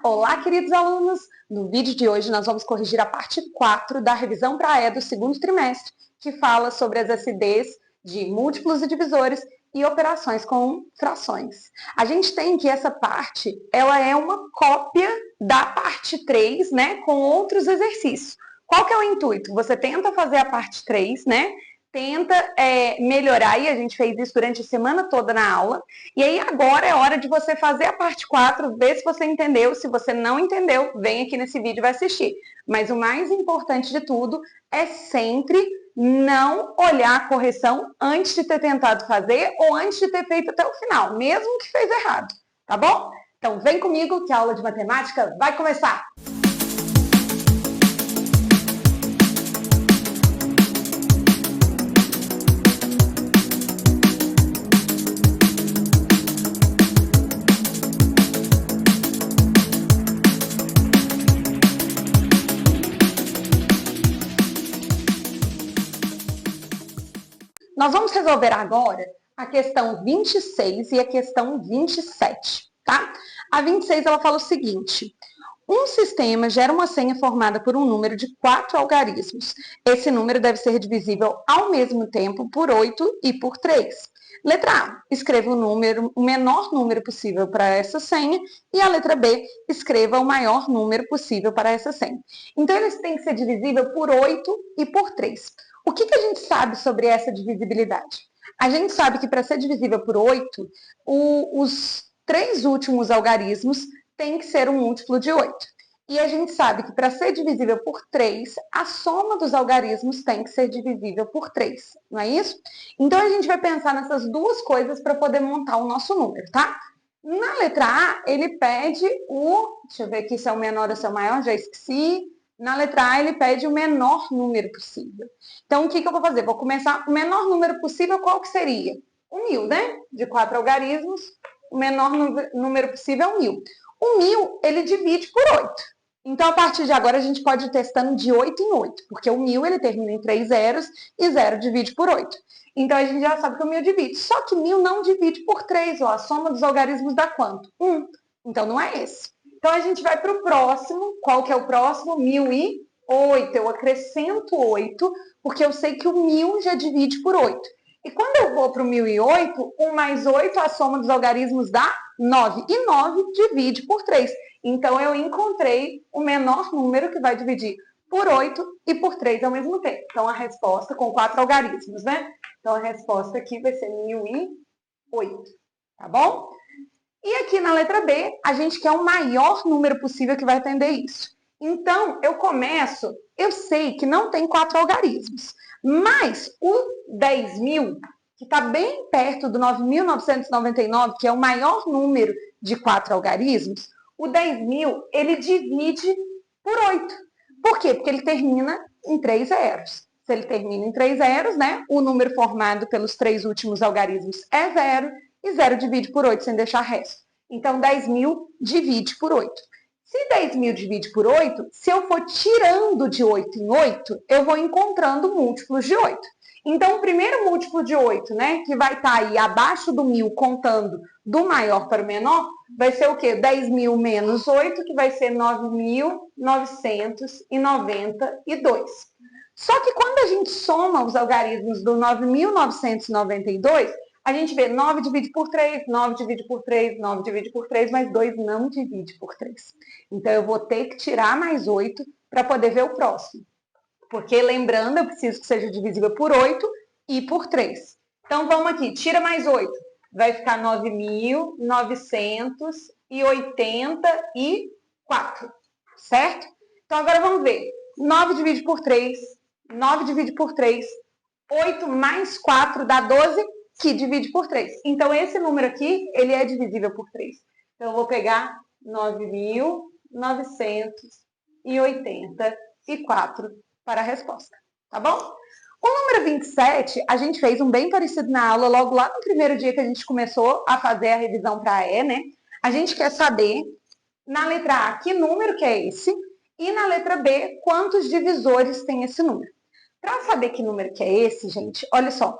Olá, queridos alunos! No vídeo de hoje nós vamos corrigir a parte 4 da revisão para a E do segundo trimestre, que fala sobre as acidez de múltiplos e divisores e operações com frações. A gente tem que essa parte, ela é uma cópia da parte 3, né, com outros exercícios. Qual que é o intuito? Você tenta fazer a parte 3, né? Tenta melhorar, e a gente fez isso durante a semana toda na aula, e aí agora é hora de você fazer a parte 4, ver se você entendeu. Se você não entendeu, vem aqui nesse vídeo e vai assistir. Mas o mais importante de tudo é sempre não olhar a correção antes de ter tentado fazer ou antes de ter feito até o final, mesmo que fez errado, tá bom? Então vem comigo que a aula de matemática vai começar! Nós vamos resolver agora a questão 26 e a questão 27, tá? A 26, ela fala o seguinte: um sistema gera uma senha formada por um número de 4 algarismos. Esse número deve ser divisível ao mesmo tempo por 8 e por 3. Letra A, escreva o menor número possível para essa senha, e a letra B, escreva o maior número possível para essa senha. Então, eles têm que ser divisível por 8 e por 3. O que a gente sabe sobre essa divisibilidade? A gente sabe que para ser divisível por 8, os 3 últimos algarismos têm que ser um múltiplo de 8. E a gente sabe que para ser divisível por 3, a soma dos algarismos tem que ser divisível por 3, não é isso? Então, a gente vai pensar nessas duas coisas para poder montar o nosso número, tá? Na letra A, ele pede deixa eu ver aqui se é o menor ou se é o maior, já esqueci. Na letra A, ele pede o menor número possível. Então, o que eu vou fazer? Vou começar o menor número possível, qual que seria? O 1000, né? De 4 algarismos, o menor número possível é o 1000. O 1000, ele divide por 8. Então, a partir de agora, a gente pode ir testando de 8 em 8, porque o 1000, ele termina em 3 zeros e 0 divide por 8. Então, a gente já sabe que o 1000 divide. Só que 1000 não divide por 3, ó. A soma dos algarismos dá quanto? 1. Então, não é esse. Então, a gente vai para o próximo. Qual que é o próximo? 1008. Eu acrescento 8, porque eu sei que o 1000 já divide por 8. E quando eu vou para o 1008, 1 mais 8, a soma dos algarismos dá 9. E 9 divide por 3. Então, eu encontrei o menor número que vai dividir por 8 e por 3 ao mesmo tempo. Então, a resposta com 4 algarismos, né? Então, a resposta aqui vai ser 1008. Tá bom? E aqui na letra B, a gente quer o maior número possível que vai atender isso. Então, eu sei que não tem 4 algarismos, mas o 10.000, que está bem perto do 9.999, que é o maior número de 4 algarismos, o 10.000, ele divide por 8. Por quê? Porque ele termina em 3 zeros. Se ele termina em 3 zeros, né, o número formado pelos 3 últimos algarismos é 0, e 0 divide por 8 sem deixar resto. Então, 10.000 divide por 8. Se 10.000 divide por 8, se eu for tirando de 8 em 8, eu vou encontrando múltiplos de 8. Então, o primeiro múltiplo de 8, né, que vai estar aí abaixo do 1000, contando do maior para o menor, vai ser o quê? 10.000 menos 8, que vai ser 9.992. Só que quando a gente soma os algarismos do 9.992, a gente vê 9 divide por 3, 9 divide por 3, 9 divide por 3, mas 2 não divide por 3. Então, eu vou ter que tirar mais 8 para poder ver o próximo. Porque, lembrando, eu preciso que seja divisível por 8 e por 3. Então, vamos aqui, tira mais 8. Vai ficar 9.984, certo? Então, agora vamos ver. 9 divide por 3, 9 divide por 3, 8 mais 4 dá 12, que divide por 3. Então, esse número aqui, ele é divisível por 3. Então, eu vou pegar 9.984 para a resposta, tá bom? O número 27, a gente fez um bem parecido na aula, logo lá no primeiro dia que a gente começou a fazer a revisão para a E, né? A gente quer saber, na letra A, que número que é esse, e na letra B, quantos divisores tem esse número. Para saber que número que é esse, gente, olha só.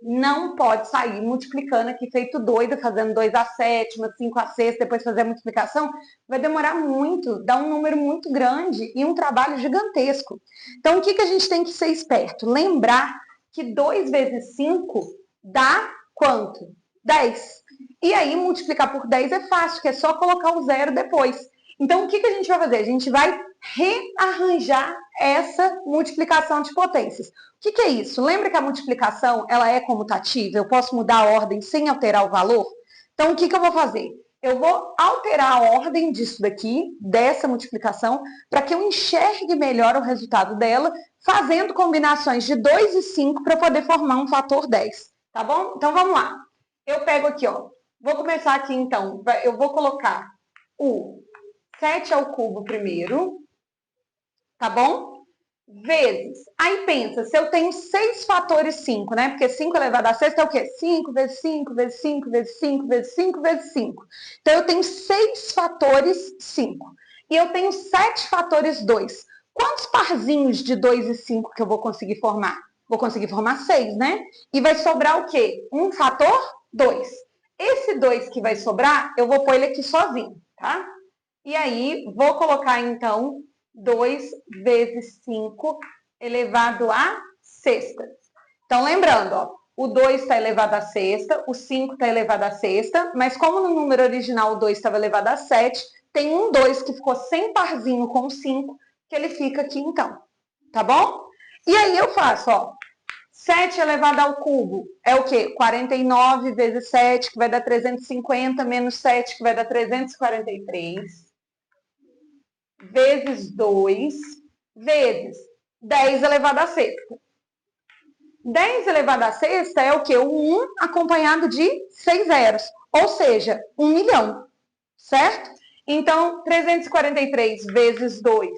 não pode sair multiplicando aqui feito doida, fazendo 2 à sétima, 5 à sexta, depois fazer a multiplicação. Vai demorar muito, dá um número muito grande e um trabalho gigantesco. Então, o que a gente tem que ser esperto? Lembrar que 2 vezes 5 dá quanto? 10. E aí, multiplicar por 10 é fácil, que é só colocar o zero depois. Então, o que a gente vai fazer? A gente vai rearranjar essa multiplicação de potências. O que é isso? Lembra que a multiplicação ela é comutativa? Eu posso mudar a ordem sem alterar o valor? Então, o que eu vou fazer? Eu vou alterar a ordem disso daqui, dessa multiplicação, para que eu enxergue melhor o resultado dela, fazendo combinações de 2 e 5 para poder formar um fator 10. Tá bom? Então, vamos lá. Eu pego aqui, ó. Vou começar aqui, então. Eu vou colocar o 7 ao cubo primeiro. Tá bom? Vezes. Aí pensa, se eu tenho 6 fatores 5, né? Porque 5 elevado a sexta é o quê? 5 vezes 5 vezes 5 vezes 5 vezes 5 vezes 5. Então, eu tenho 6 fatores 5. E eu tenho 7 fatores 2. Quantos parzinhos de 2 e 5 que eu vou conseguir formar? Vou conseguir formar 6, né? E vai sobrar o quê? Um fator 2. Esse 2 que vai sobrar, eu vou pôr ele aqui sozinho, tá? E aí, vou colocar, então, 2 vezes 5 elevado a sexta. Então, lembrando, ó, o 2 está elevado a sexta, o 5 está elevado a sexta, mas como no número original o 2 estava elevado a 7, tem um 2 que ficou sem parzinho com o 5, que ele fica aqui então, tá bom? E aí eu faço, ó, 7 elevado ao cubo é o quê? 49 vezes 7, que vai dar 350, menos 7, que vai dar 343. Vezes 2, vezes 10 elevado a sexta. 10 elevado a sexta é o quê? O 1 acompanhado de 6 zeros, ou seja, 1 milhão, certo? Então, 343 vezes 2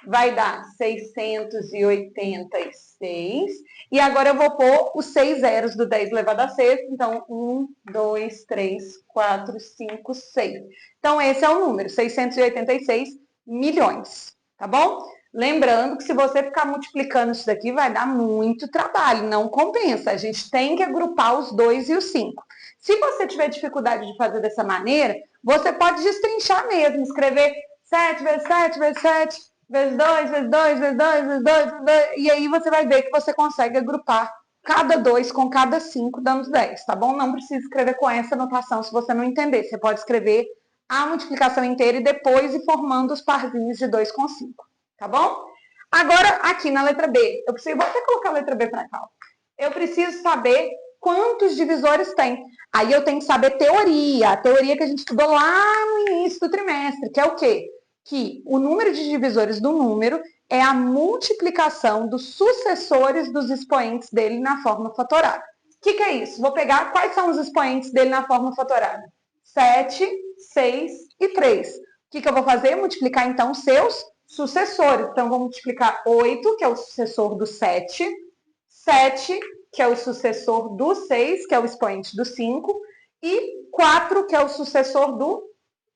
vai dar 686. E agora eu vou pôr os 6 zeros do 10 elevado a sexta. Então, 1, 2, 3, 4, 5, 6. Então, esse é o número, 686 milhões, tá bom? Lembrando que se você ficar multiplicando isso daqui, vai dar muito trabalho, não compensa. A gente tem que agrupar os 2 e os 5. Se você tiver dificuldade de fazer dessa maneira, você pode destrinchar mesmo, escrever 7 vezes 7 vezes 7, vezes 2, vezes 2, vezes 2, vezes 2, vezes 2, e aí você vai ver que você consegue agrupar cada 2 com cada 5, dando 10, tá bom? Não precisa escrever com essa notação se você não entender. Você pode escrever a multiplicação inteira e depois ir formando os parzinhos de 2 com 5, tá bom? Agora, aqui na letra B, vou até colocar a letra B para cá. Eu preciso saber quantos divisores tem. Aí eu tenho que saber teoria, a teoria que a gente estudou lá no início do trimestre, que é o quê? Que o número de divisores do número é a multiplicação dos sucessores dos expoentes dele na forma fatorada. O que é isso? Vou pegar quais são os expoentes dele na forma fatorada. 7, 6 e 3. O que eu vou fazer? Multiplicar, então, seus sucessores. Então, vou multiplicar 8, que é o sucessor do 7, 7, que é o sucessor do 6, que é o expoente do 5, e 4, que é o sucessor do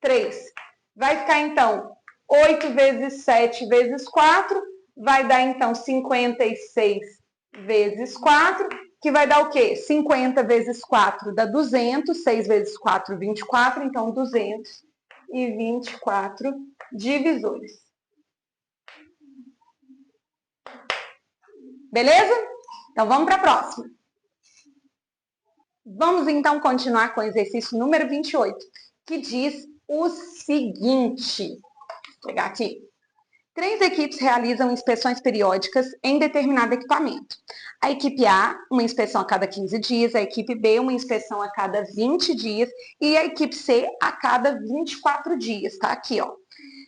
3. Vai ficar, então, 8 vezes 7 vezes 4, vai dar, então, 56 vezes 4, que vai dar o quê? 50 vezes 4 dá 200, 6 vezes 4, 24, então 224 divisores. Beleza? Então vamos para a próxima. Vamos então continuar com o exercício número 28, que diz o seguinte. Vou pegar aqui. 3 equipes realizam inspeções periódicas em determinado equipamento. A equipe A, uma inspeção a cada 15 dias, a equipe B, uma inspeção a cada 20 dias e a equipe C a cada 24 dias, tá? Aqui, ó.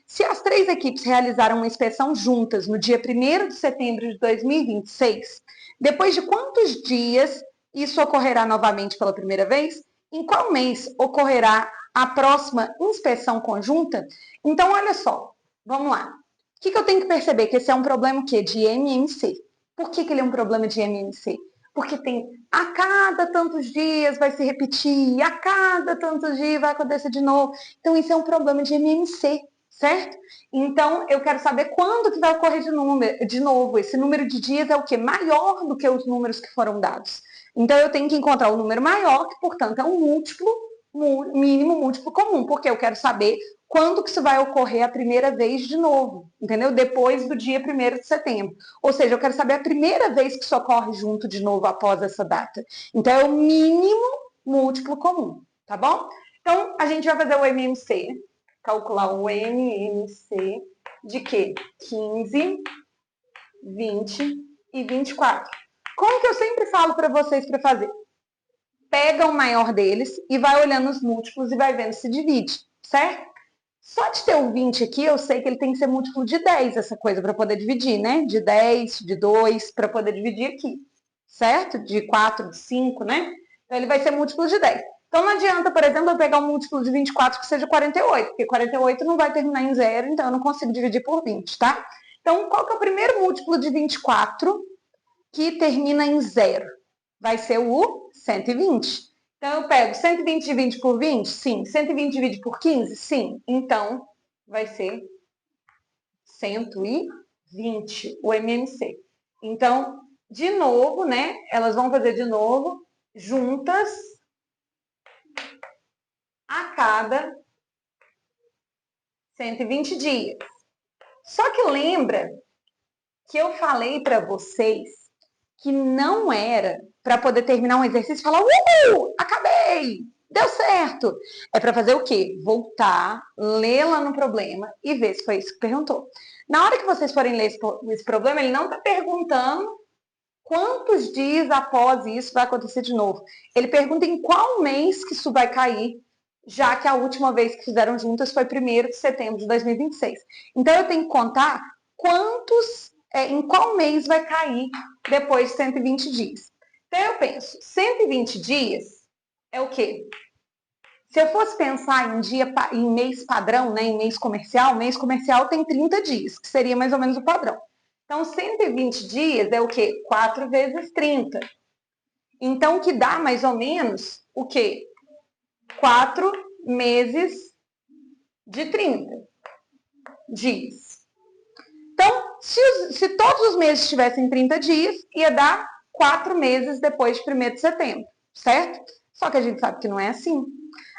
Se as 3 equipes realizaram uma inspeção juntas no dia 1º de setembro de 2026, depois de quantos dias isso ocorrerá novamente pela primeira vez? Em qual mês ocorrerá a próxima inspeção conjunta? Então, olha só, vamos lá. O que eu tenho que perceber? Que esse é um problema o quê? De MMC. Por que ele é um problema de MMC? Porque tem a cada tantos dias vai se repetir, a cada tantos dias vai acontecer de novo. Então, isso é um problema de MMC, certo? Então, eu quero saber quando que vai ocorrer de novo. Esse número de dias é o quê? Maior do que os números que foram dados. Então, eu tenho que encontrar o número maior, que, portanto, é um mínimo múltiplo comum, porque eu quero saber quando que isso vai ocorrer a primeira vez de novo, entendeu? Depois do dia 1º de setembro. Ou seja, eu quero saber a primeira vez que isso ocorre junto de novo após essa data. Então, é o mínimo múltiplo comum, tá bom? Então, a gente vai fazer o MMC, calcular o MMC de quê? 15, 20 e 24. Como que eu sempre falo para vocês para fazer? Pega o maior deles e vai olhando os múltiplos e vai vendo se divide, certo? Só de ter o 20 aqui, eu sei que ele tem que ser múltiplo de 10, essa coisa, para poder dividir, né? De 10, de 2, para poder dividir aqui, certo? De 4, de 5, né? Então, ele vai ser múltiplo de 10. Então, não adianta, por exemplo, eu pegar um múltiplo de 24 que seja 48, porque 48 não vai terminar em 0, então eu não consigo dividir por 20, tá? Então, qual que é o primeiro múltiplo de 24 que termina em 0? Vai ser o 120. Então, eu pego 120 divide por 20? Sim. 120 divide por 15? Sim. Então, vai ser 120, o MMC. Então, de novo, né? Elas vão fazer de novo, juntas, a cada 120 dias. Só que lembra que eu falei para vocês que não era para poder terminar um exercício e falar, acabei, deu certo. É para fazer o quê? Voltar, ler lá no problema e ver se foi isso que perguntou. Na hora que vocês forem ler esse problema, ele não está perguntando quantos dias após isso vai acontecer de novo. Ele pergunta em qual mês que isso vai cair, já que a última vez que fizeram juntas foi 1º de setembro de 2026. Então, eu tenho que contar em qual mês vai cair depois de 120 dias. Então, eu penso, 120 dias é o quê? Se eu fosse pensar em mês padrão, né, em mês comercial tem 30 dias, que seria mais ou menos o padrão. Então, 120 dias é o quê? 4 vezes 30. Então, que dá mais ou menos o quê? 4 meses de 30 dias. Então, se todos os meses tivessem 30 dias, ia dar 4 meses depois de 1º de setembro, certo? Só que a gente sabe que não é assim.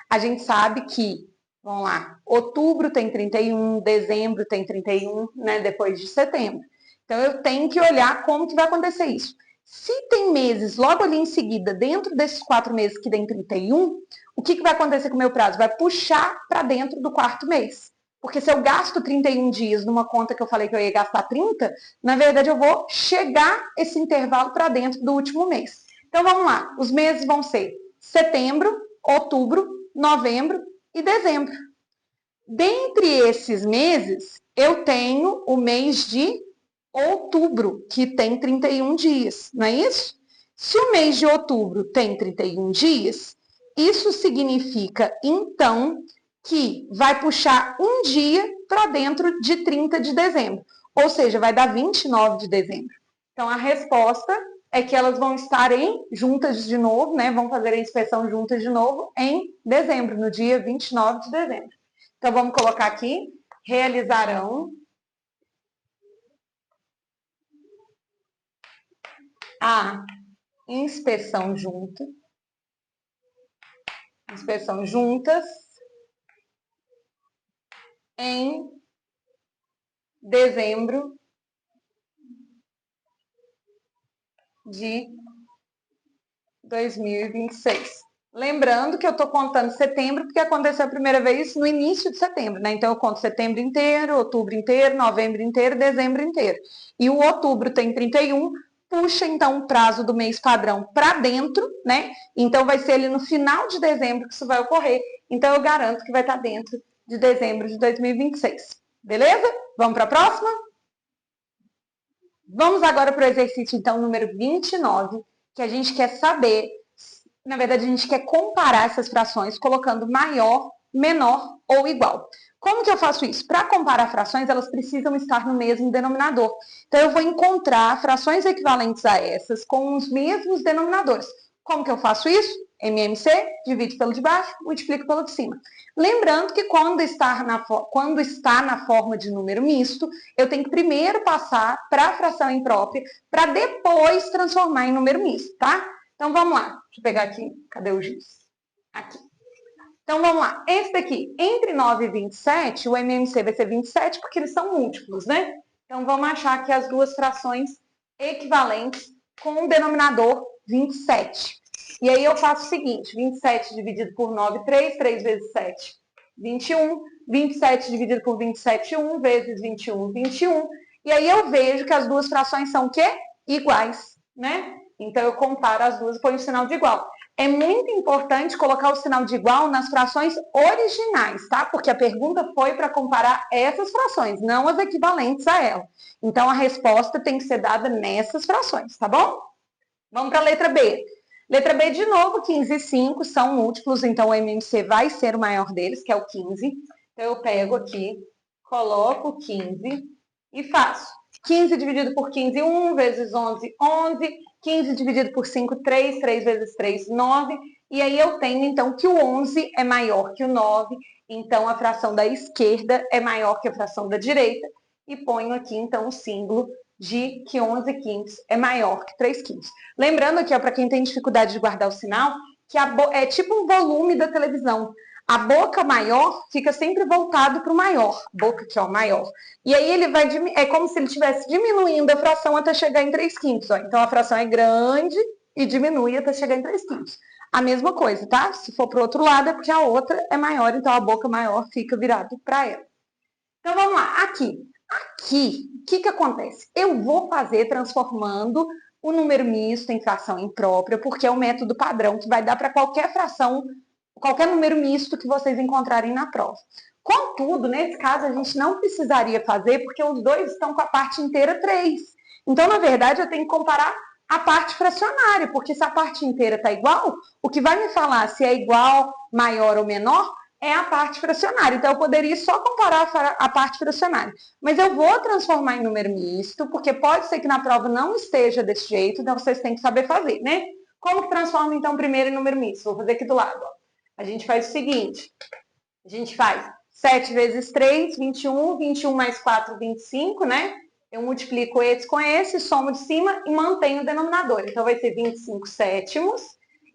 A gente sabe que, vamos lá, outubro tem 31, dezembro tem 31, né, depois de setembro. Então, eu tenho que olhar como que vai acontecer isso. Se tem meses logo ali em seguida, dentro desses 4 meses que tem 31, o que vai acontecer com o meu prazo? Vai puxar para dentro do 4º mês. Porque se eu gasto 31 dias numa conta que eu falei que eu ia gastar 30, na verdade eu vou chegar esse intervalo para dentro do último mês. Então vamos lá, os meses vão ser setembro, outubro, novembro e dezembro. Dentre esses meses, eu tenho o mês de outubro, que tem 31 dias, não é isso? Se o mês de outubro tem 31 dias, isso significa, então, que vai puxar um dia para dentro de 30 de dezembro. Ou seja, vai dar 29 de dezembro. Então, a resposta é que elas vão estar juntas de novo, né? Vão fazer a inspeção juntas de novo em dezembro, no dia 29 de dezembro. Então, vamos colocar aqui, realizarão a inspeção juntas em dezembro de 2026. Lembrando que eu estou contando setembro, porque aconteceu a primeira vez no início de setembro, né? Então, eu conto setembro inteiro, outubro inteiro, novembro inteiro, dezembro inteiro. E o outubro tem 31, puxa, então, o prazo do mês padrão para dentro, né? Então, vai ser ali no final de dezembro que isso vai ocorrer. Então, eu garanto que vai estar dentro de dezembro de 2026. Beleza? Vamos para a próxima? Vamos agora para o exercício, então, número 29, que a gente quer saber, na verdade, a gente quer comparar essas frações colocando maior, menor ou igual. Como que eu faço isso? Para comparar frações, elas precisam estar no mesmo denominador. Então, eu vou encontrar frações equivalentes a essas com os mesmos denominadores. Como que eu faço isso? MMC, divide pelo de baixo, multiplica pelo de cima. Lembrando que quando está na forma de número misto, eu tenho que primeiro passar para a fração imprópria, para depois transformar em número misto, tá? Então, vamos lá. Deixa eu pegar aqui. Cadê o giz? Aqui. Então, vamos lá. Esse daqui, entre 9 e 27, o MMC vai ser 27, porque eles são múltiplos, né? Então, vamos achar aqui as duas frações equivalentes com o denominador 27. E aí, eu faço o seguinte. 27 dividido por 9, 3. 3 vezes 7, 21. 27 dividido por 27, 1. Vezes 21, 21. E aí, eu vejo que as duas frações são o quê? Iguais, né? Então, eu comparo as duas e ponho o sinal de igual. É muito importante colocar o sinal de igual nas frações originais, tá? Porque a pergunta foi para comparar essas frações, não as equivalentes a ela. Então, a resposta tem que ser dada nessas frações, tá bom? Vamos para a letra B. Letra B, de novo, 15 e 5 são múltiplos, então o MMC vai ser o maior deles, que é o 15. Então, eu pego aqui, coloco o 15 e faço 15 dividido por 15, 1, vezes 11, 11. 15 dividido por 5, 3. 3 vezes 3, 9. E aí eu tenho, então, que o 11 é maior que o 9. Então, a fração da esquerda é maior que a fração da direita. E ponho aqui, então, o símbolo de que 11 quintos é maior que 3 quintos. Lembrando aqui, para quem tem dificuldade de guardar o sinal, que é tipo um volume da televisão. A boca maior fica sempre voltado para o maior. Boca aqui, ó, maior. E aí ele vai, é como se ele estivesse diminuindo a fração até chegar em 3 quintos. Ó. Então a fração é grande e diminui até chegar em 3 quintos. A mesma coisa, tá? Se for para o outro lado é porque a outra é maior, então a boca maior fica virado para ela. Então vamos lá, aqui. Aqui, o que acontece? Eu vou fazer transformando o número misto em fração imprópria, porque é o método padrão que vai dar para qualquer fração, qualquer número misto que vocês encontrarem na prova. Contudo, nesse caso, a gente não precisaria fazer, porque os dois estão com a parte inteira 3. Então, na verdade, eu tenho que comparar a parte fracionária, porque se a parte inteira está igual, o que vai me falar se é igual, maior ou menor é a parte fracionária. Então, eu poderia só comparar a parte fracionária. Mas eu vou transformar em número misto, porque pode ser que na prova não esteja desse jeito, então vocês têm que saber fazer, né? Como que transforma, então, primeiro em número misto? Vou fazer aqui do lado. Ó. A gente faz o seguinte. A gente faz 7 vezes 3, 21. 21 mais 4, 25, né? Eu multiplico esse com esse, somo de cima e mantenho o denominador. Então, vai ser 25 sétimos.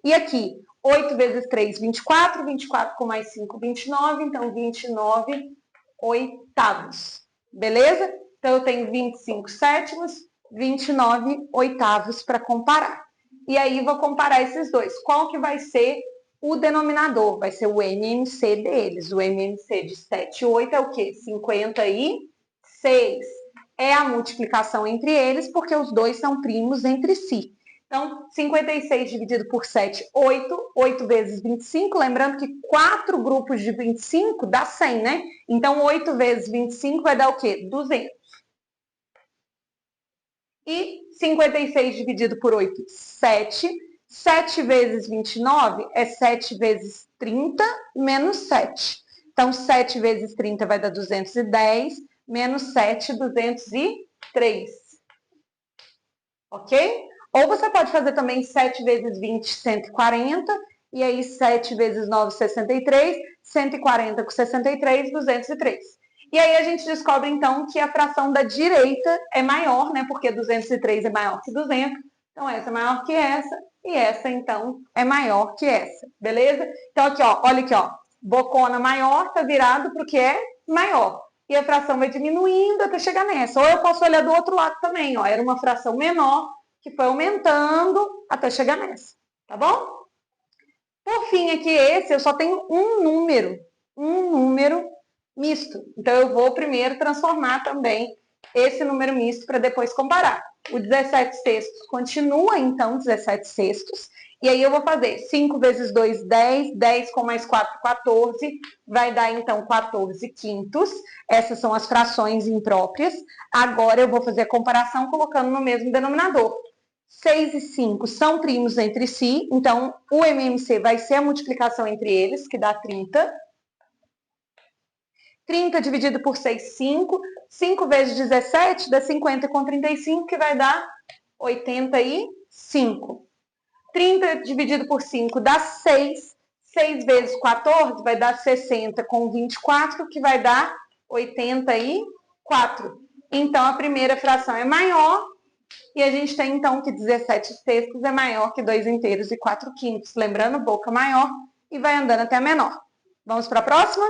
E aqui, 8 vezes 3, 24. 24 com mais 5, 29. Então, 29 oitavos. Beleza? Então, eu tenho 25 sétimos, 29 oitavos para comparar. E aí, vou comparar esses dois. Qual que vai ser o denominador? Vai ser o MMC deles. O MMC de 7 e 8 é o quê? 56. É a multiplicação entre eles, porque os dois são primos entre si. Então, 56 dividido por 7, 8. 8 vezes 25. Lembrando que 4 grupos de 25 dá 100, né? Então, 8 vezes 25 vai dar o quê? 200. E 56 dividido por 8, 7. 7 vezes 29 é 7 vezes 30 menos 7. Então, 7 vezes 30 vai dar 210, menos 7, 203. Ok? Ou você pode fazer também 7 vezes 20, 140. E aí, 7 vezes 9, 63. 140 com 63, 203. E aí, a gente descobre, então, que a fração da direita é maior, né? Porque 203 é maior que 200. Então, essa é maior que essa. E essa, então, é maior que essa. Beleza? Então, aqui, ó. Olha aqui, ó. Bocona maior tá virado para o que é maior. E a fração vai diminuindo até chegar nessa. Ou eu posso olhar do outro lado também, ó. Era uma fração menor que foi aumentando até chegar nessa. Tá bom? Por fim, aqui esse, eu só tenho um número misto. Então, eu vou primeiro transformar também esse número misto para depois comparar. O 17 sextos continua, então, 17 sextos. E aí, eu vou fazer 5 vezes 2, 10. 10 com mais 4, 14. Vai dar, então, 14 quintos. Essas são as frações impróprias. Agora, eu vou fazer a comparação colocando no mesmo denominador. 6 e 5 são primos entre si, então o MMC vai ser a multiplicação entre eles, que dá 30. 30 dividido por 6, 5. 5 vezes 17 dá 50 com 35, que vai dar 85. 30 dividido por 5 dá 6. 6 vezes 14 vai dar 60 com 24, que vai dar 84. Então, a primeira fração é maior E a gente tem, então, que 17/6 é maior que 2/3 e 4/5. Lembrando, boca maior e vai andando até a menor. Vamos para a próxima?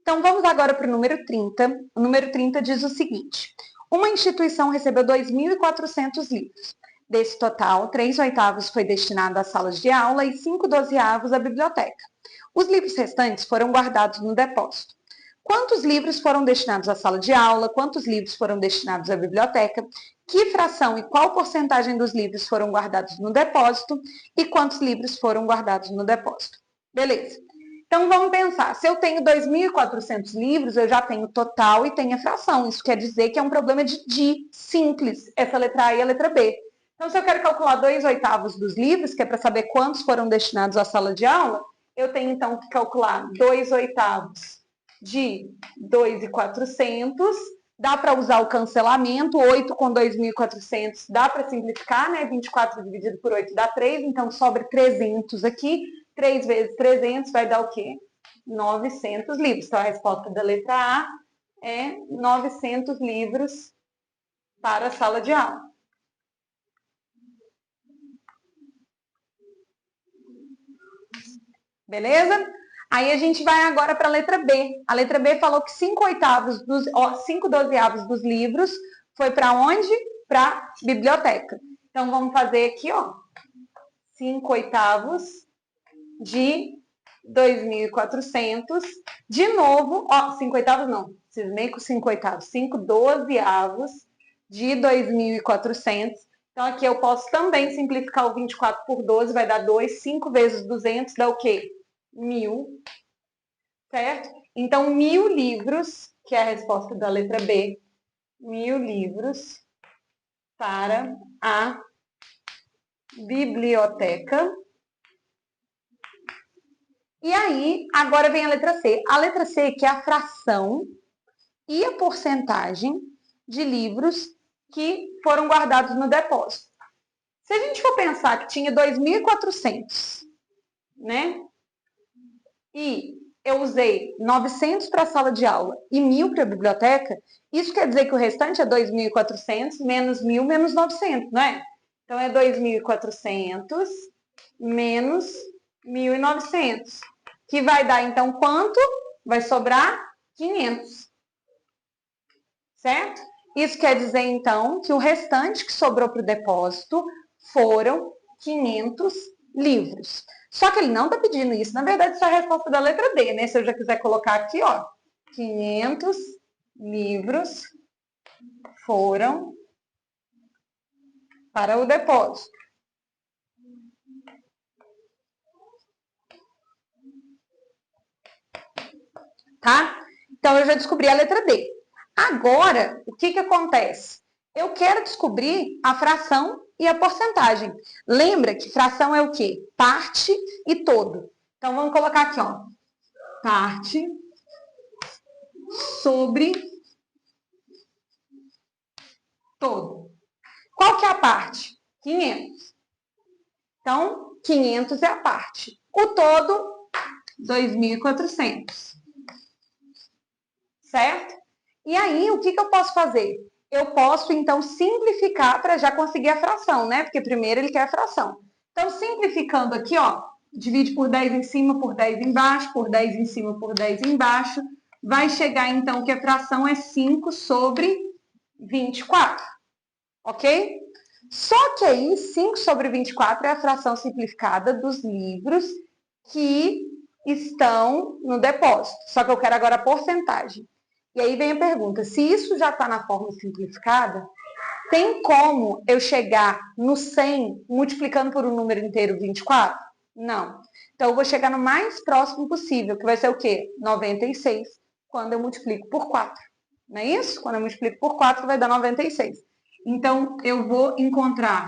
Então, vamos agora para o número 30. O número 30 diz o seguinte. Uma instituição recebeu 2.400 livros. Desse total, 3/8 foi destinado às salas de aula e 5/12 à biblioteca. Os livros restantes foram guardados no depósito. Quantos livros foram destinados à sala de aula? Quantos livros foram destinados à biblioteca? Que fração e qual porcentagem dos livros foram guardados no depósito? E quantos livros foram guardados no depósito? Beleza. Então, vamos pensar. Se eu tenho 2.400 livros, eu já tenho total e tenho a fração. Isso quer dizer que é um problema de simples, essa letra A e a letra B. Então, se eu quero calcular 2/8 dos livros, que é para saber quantos foram destinados à sala de aula, eu tenho, então, que calcular 2/8 de 2.400. Dá para usar o cancelamento. 8 com 2.400 dá para simplificar, né? 24 dividido por 8 dá 3, então sobra 300 aqui. 3 vezes 300 vai dar o quê? 900 livros. Então, a resposta da letra A é 900 livros para a sala de aula. Beleza? Aí a gente vai agora para a letra B. A letra B falou que 5/12 dos livros foi para onde? Para a biblioteca. Então, vamos fazer aqui, ó. 5/8 de 2.400. De novo, ó, 5/8 não, cismei com 5/8. 5/12 de 2.400. Então, aqui eu posso também simplificar o 24 por 12, vai dar 2. 5 vezes 200 dá o quê? 1.000. Certo? Então, 1.000 livros, que é a resposta da letra B. 1.000 livros para a biblioteca. E aí, agora vem a letra C. A letra C, que é a fração e a porcentagem de livros que foram guardados no depósito. Se a gente for pensar que tinha 2.400, né? E eu usei 900 para a sala de aula e 1.000 para a biblioteca, isso quer dizer que o restante é 2.400 menos 1.000 menos 900, não é? Então, é 2.400 menos 1.900. Que vai dar, então, quanto? Vai sobrar 500. Certo? Isso quer dizer, então, que o restante que sobrou para o depósito foram 500 livros. Só que ele não está pedindo isso. Na verdade, isso é a resposta da letra D, né? Se eu já quiser colocar aqui, ó, 500 livros foram para o depósito. Tá? Então, eu já descobri a letra D. Agora, o que acontece? Eu quero descobrir a fração e a porcentagem. Lembra que fração é o quê? Parte e todo. Então, vamos colocar aqui, ó. Parte sobre todo. Qual que é a parte? 500. Então, 500 é a parte. O todo, 2.400. Certo? E aí, o que eu posso fazer? Eu posso, então, simplificar para já conseguir a fração, né? Porque primeiro ele quer a fração. Então, simplificando aqui, ó, divide por 10 em cima, por 10 embaixo, por 10 em cima, por 10 embaixo. Vai chegar, então, que a fração é 5 sobre 24. Ok? Só que aí, 5 sobre 24 é a fração simplificada dos livros que estão no depósito. Só que eu quero agora a porcentagem. E aí vem a pergunta, se isso já está na forma simplificada, tem como eu chegar no 100 multiplicando por um número inteiro 24? Não. Então, eu vou chegar no mais próximo possível, que vai ser o quê? 96, quando eu multiplico por 4. Não é isso? Quando eu multiplico por 4, vai dar 96. Então, eu vou encontrar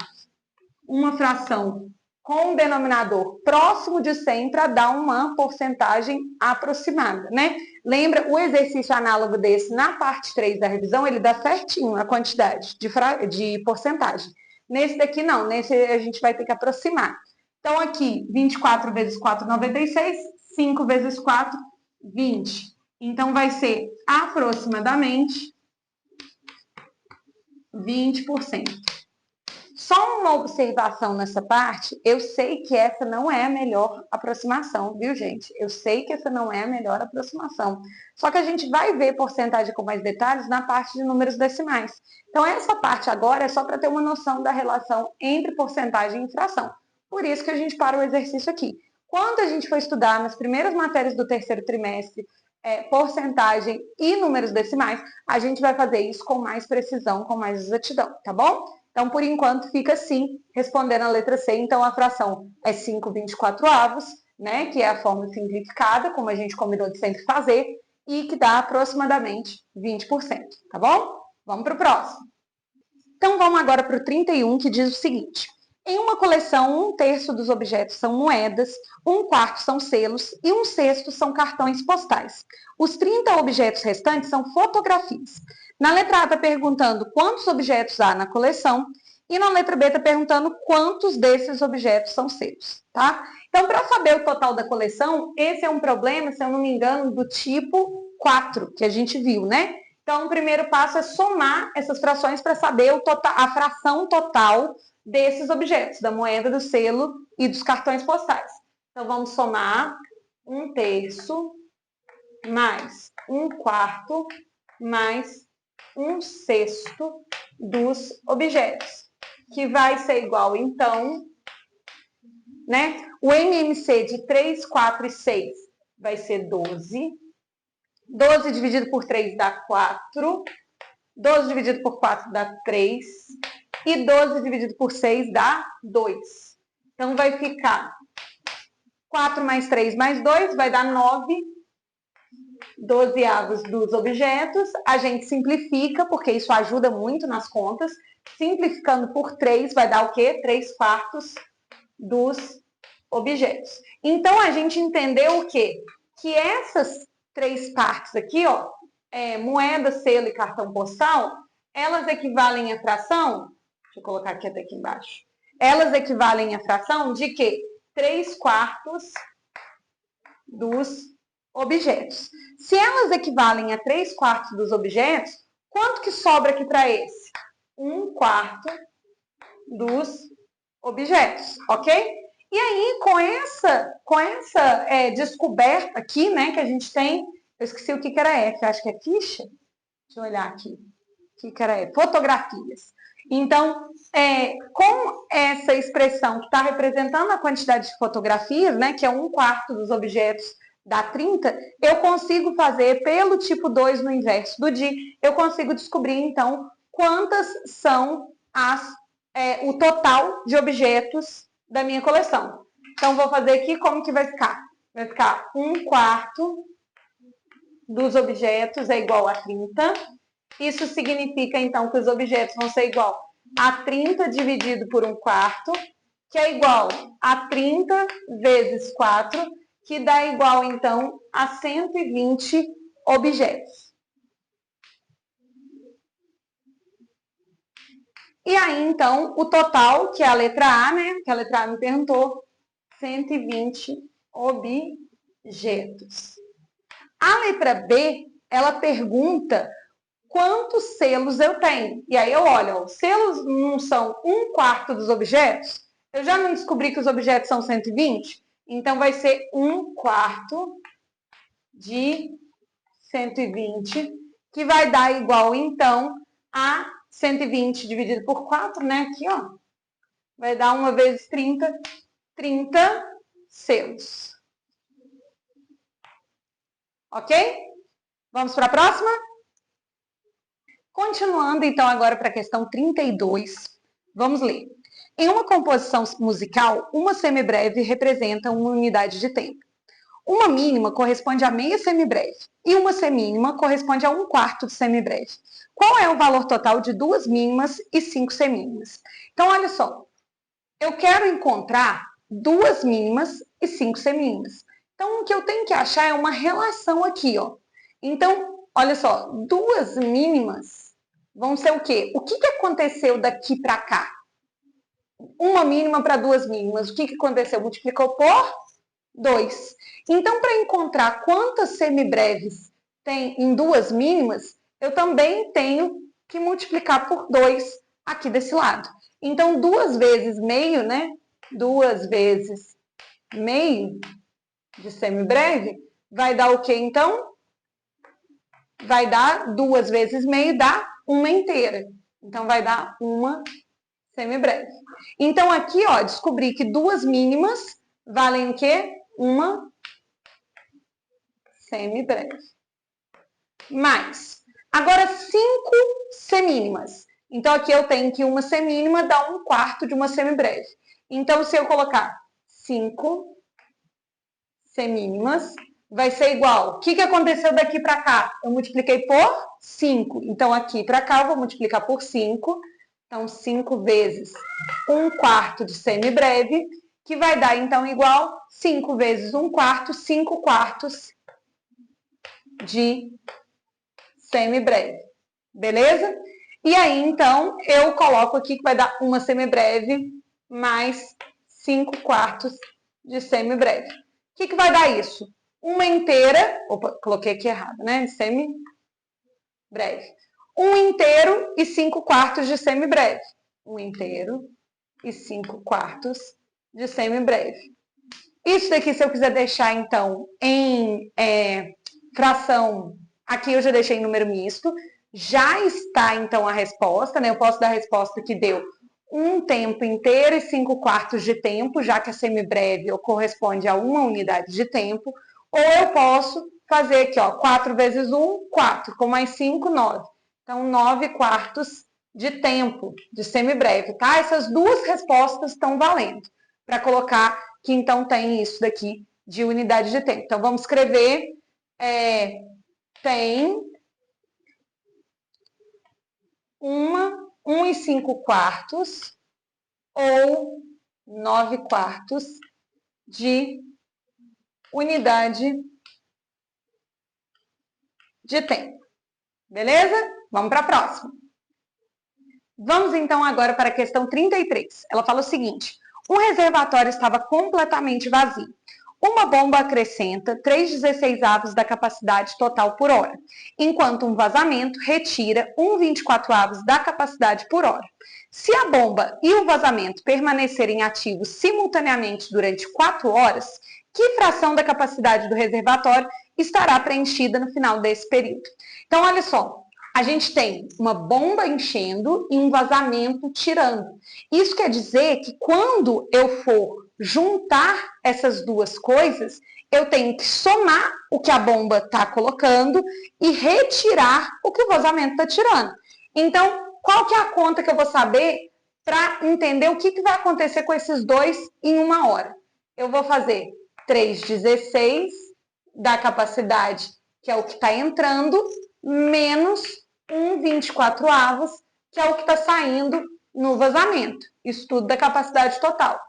uma fração com um denominador próximo de 100 para dar uma porcentagem aproximada, né? Lembra, o exercício análogo desse, na parte 3 da revisão, ele dá certinho a quantidade de porcentagem. Nesse daqui, não. Nesse, a gente vai ter que aproximar. Então, aqui, 24 vezes 4, 96. 5 vezes 4, 20. Então, vai ser aproximadamente 20%. Só uma observação nessa parte, eu sei que essa não é a melhor aproximação, viu, gente? Eu sei que essa não é a melhor aproximação. Só que a gente vai ver porcentagem com mais detalhes na parte de números decimais. Então, essa parte agora é só para ter uma noção da relação entre porcentagem e fração. Por isso que a gente para o exercício aqui. Quando a gente for estudar nas primeiras matérias do terceiro trimestre, porcentagem e números decimais, a gente vai fazer isso com mais precisão, com mais exatidão, tá bom? Então, por enquanto, fica assim, respondendo a letra C. Então, a fração é 5/24, né? Que é a forma simplificada, como a gente combinou de sempre fazer, e que dá aproximadamente 20%, tá bom? Vamos para o próximo. Então, vamos agora para o 31, que diz o seguinte. Em uma coleção, 1/3 dos objetos são moedas, 1/4 são selos e 1/6 são cartões postais. Os 30 objetos restantes são fotografias. Na letra A está perguntando quantos objetos há na coleção e na letra B está perguntando quantos desses objetos são selos, tá? Então, para saber o total da coleção, esse é um problema, se eu não me engano, do tipo 4, que a gente viu, né? Então, o primeiro passo é somar essas frações para saber a fração total desses objetos, da moeda, do selo e dos cartões postais. Então, vamos somar 1/3 mais 1/4 mais 1/6 dos objetos, que vai ser igual, então, né? O MMC de 3, 4 e 6 vai ser 12. 12 dividido por 3 dá 4. 12 dividido por 4 dá 3. E 12 dividido por 6 dá 2. Então, vai ficar 4 mais 3 mais 2, vai dar 9 dozeavos dos objetos. A gente simplifica, porque isso ajuda muito nas contas. Simplificando por 3, vai dar o quê? 3/4 dos objetos. Então, a gente entendeu o quê? Que essas 3 partes aqui, ó, moeda, selo e cartão postal, elas equivalem à fração, deixa eu colocar aqui até aqui embaixo, elas equivalem à fração de quê? 3/4 dos objetos. Se elas equivalem a 3/4 dos objetos, quanto que sobra aqui para esse? 1/4 dos objetos, ok? E aí, com essa descoberta aqui, né, que a gente tem, eu esqueci o que era F, acho que é ficha? Deixa eu olhar aqui. O que era F? Fotografias. Então, com essa expressão que está representando a quantidade de fotografias, né, que é 1/4 dos objetos dá 30, eu consigo fazer pelo tipo 2 no inverso do DI, eu consigo descobrir, então, quantas são o total de objetos da minha coleção. Então, vou fazer aqui como que vai ficar. Vai ficar 1/4 dos objetos é igual a 30. Isso significa, então, que os objetos vão ser igual a 30 dividido por 1/4, que é igual a 30 vezes 4, que dá igual, então, a 120 objetos. E aí, então, o total, que é a letra A, né? Que a letra A me perguntou, 120 objetos. A letra B, ela pergunta quantos selos eu tenho. E aí eu olho, ó, selos não são 1/4 dos objetos? Eu já não descobri que os objetos são 120? Então, vai ser 1/4 de 120, que vai dar igual, então, a 120 dividido por 4, né? Aqui, ó. Vai dar 1 vezes 30, 30 selos. Ok? Vamos para a próxima? Continuando, então, agora para a questão 32. Vamos ler. Em uma composição musical, uma semibreve representa uma unidade de tempo. Uma mínima corresponde a meia semibreve e uma semínima corresponde a 1/4 de semibreve. Qual é o valor total de 2 mínimas e 5 semínimas? Então, olha só. Eu quero encontrar 2 mínimas e 5 semínimas. Então, o que eu tenho que achar é uma relação aqui, ó. Então, olha só, 2 mínimas vão ser o quê? O que aconteceu daqui para cá? Uma mínima para 2 mínimas. O que aconteceu? Multiplicou por 2. Então, para encontrar quantas semibreves tem em 2 mínimas, eu também tenho que multiplicar por 2 aqui desse lado. Então, 2 vezes meio, né? 2 vezes meio de semibreve vai dar o quê, então? Vai dar 2 vezes meio, dá uma inteira. Então, vai dar uma semibreve. Então, aqui, ó, descobri que 2 mínimas valem o quê? Uma semibreve. Mais. Agora, 5 semínimas. Então, aqui eu tenho que uma semínima dá 1/4 de uma semibreve. Então, se eu colocar 5 semínimas, vai ser igual. O que aconteceu daqui para cá? Eu multipliquei por 5. Então, aqui para cá eu vou multiplicar por 5. Então, 5 vezes 1/4 de semibreve, que vai dar, então, igual 5 vezes 1/4, 5/4 de semibreve. Beleza? E aí, então, eu coloco aqui que vai dar uma semibreve mais 5/4 de semibreve. O que vai dar isso? Uma inteira, opa, coloquei aqui errado, né? Semibreve. 1 inteiro e 5/4 de semibreve. 1 inteiro e 5/4 de semibreve. Isso daqui, se eu quiser deixar, então, em fração, aqui eu já deixei em número misto, já está, então, a resposta, né? Eu posso dar a resposta que deu 1 tempo inteiro e 5/4 de tempo, já que a semibreve corresponde a uma unidade de tempo, ou eu posso fazer aqui, ó, 4 vezes 1, 4, com mais 5, 9. Então, 9/4 de tempo de semibreve, tá? Essas duas respostas estão valendo para colocar que, então, tem isso daqui de unidade de tempo. Então, vamos escrever, tem 1 e 5/4 ou 9/4 de unidade de tempo. Beleza? Vamos para a próxima. Vamos então agora para a questão 33. Ela fala o seguinte: um reservatório estava completamente vazio. Uma bomba acrescenta 3/16 da capacidade total por hora, enquanto um vazamento retira 1/24 da capacidade por hora. Se a bomba e o vazamento permanecerem ativos simultaneamente durante 4 horas, que fração da capacidade do reservatório estará preenchida no final desse período? Então, olha só, a gente tem uma bomba enchendo e um vazamento tirando. Isso quer dizer que quando eu for juntar essas duas coisas, eu tenho que somar o que a bomba está colocando e retirar o que o vazamento está tirando. Então, qual que é a conta que eu vou saber para entender o que vai acontecer com esses dois em uma hora? Eu vou fazer 3/16 da capacidade, que é o que está entrando, menos 1/24, que é o que está saindo no vazamento. Isso tudo da capacidade total.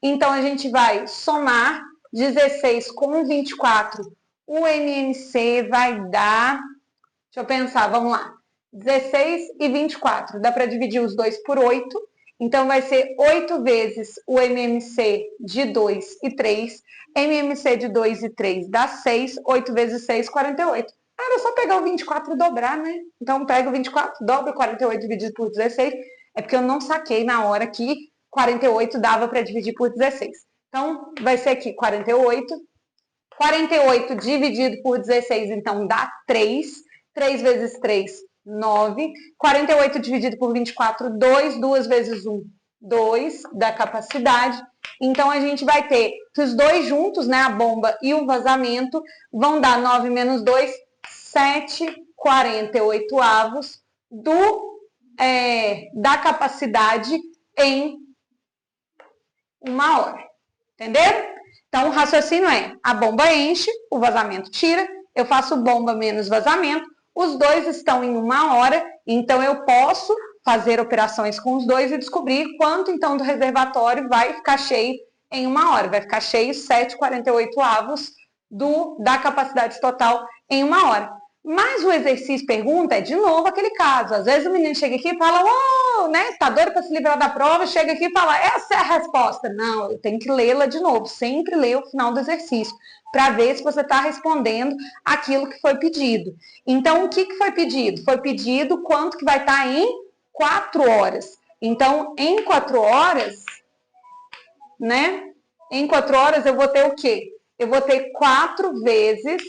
Então, a gente vai somar 16 com 24. O MMC vai dar... Deixa eu pensar, vamos lá. 16 e 24. Dá para dividir os dois por 8. Então, vai ser 8 vezes o MMC de 2 e 3. MMC de 2 e 3 dá 6. 8 vezes 6, 48. Era só pegar o 24 e dobrar, né? Então, pega o 24, dobra o 48 dividido por 16. É porque eu não saquei na hora que 48 dava para dividir por 16. Então, vai ser aqui 48. 48 dividido por 16, então, dá 3. 3 vezes 3, 9. 48 dividido por 24, 2. 2 vezes 1, 2 da capacidade. Então, a gente vai ter que os dois juntos, né, a bomba e o vazamento, vão dar 9 menos 2, 7/48 da capacidade em uma hora. Entenderam? Então, o raciocínio é: a bomba enche, o vazamento tira, eu faço bomba menos vazamento, os dois estão em uma hora, então eu posso fazer operações com os dois e descobrir quanto, então, do reservatório vai ficar cheio em uma hora. Vai ficar cheio 7/48 da capacidade total em uma hora. Mas o exercício pergunta é de novo aquele caso. Às vezes o menino chega aqui e fala, oh, né, tá doido para se livrar da prova, chega aqui e fala, essa é a resposta. Não, eu tenho que lê-la de novo, sempre ler o final do exercício, para ver se você está respondendo aquilo que foi pedido. Então, o que foi pedido? Foi pedido quanto que vai estar em 4 horas. Então, em 4 horas, né, em 4 horas eu vou ter o quê? Eu vou ter 4 vezes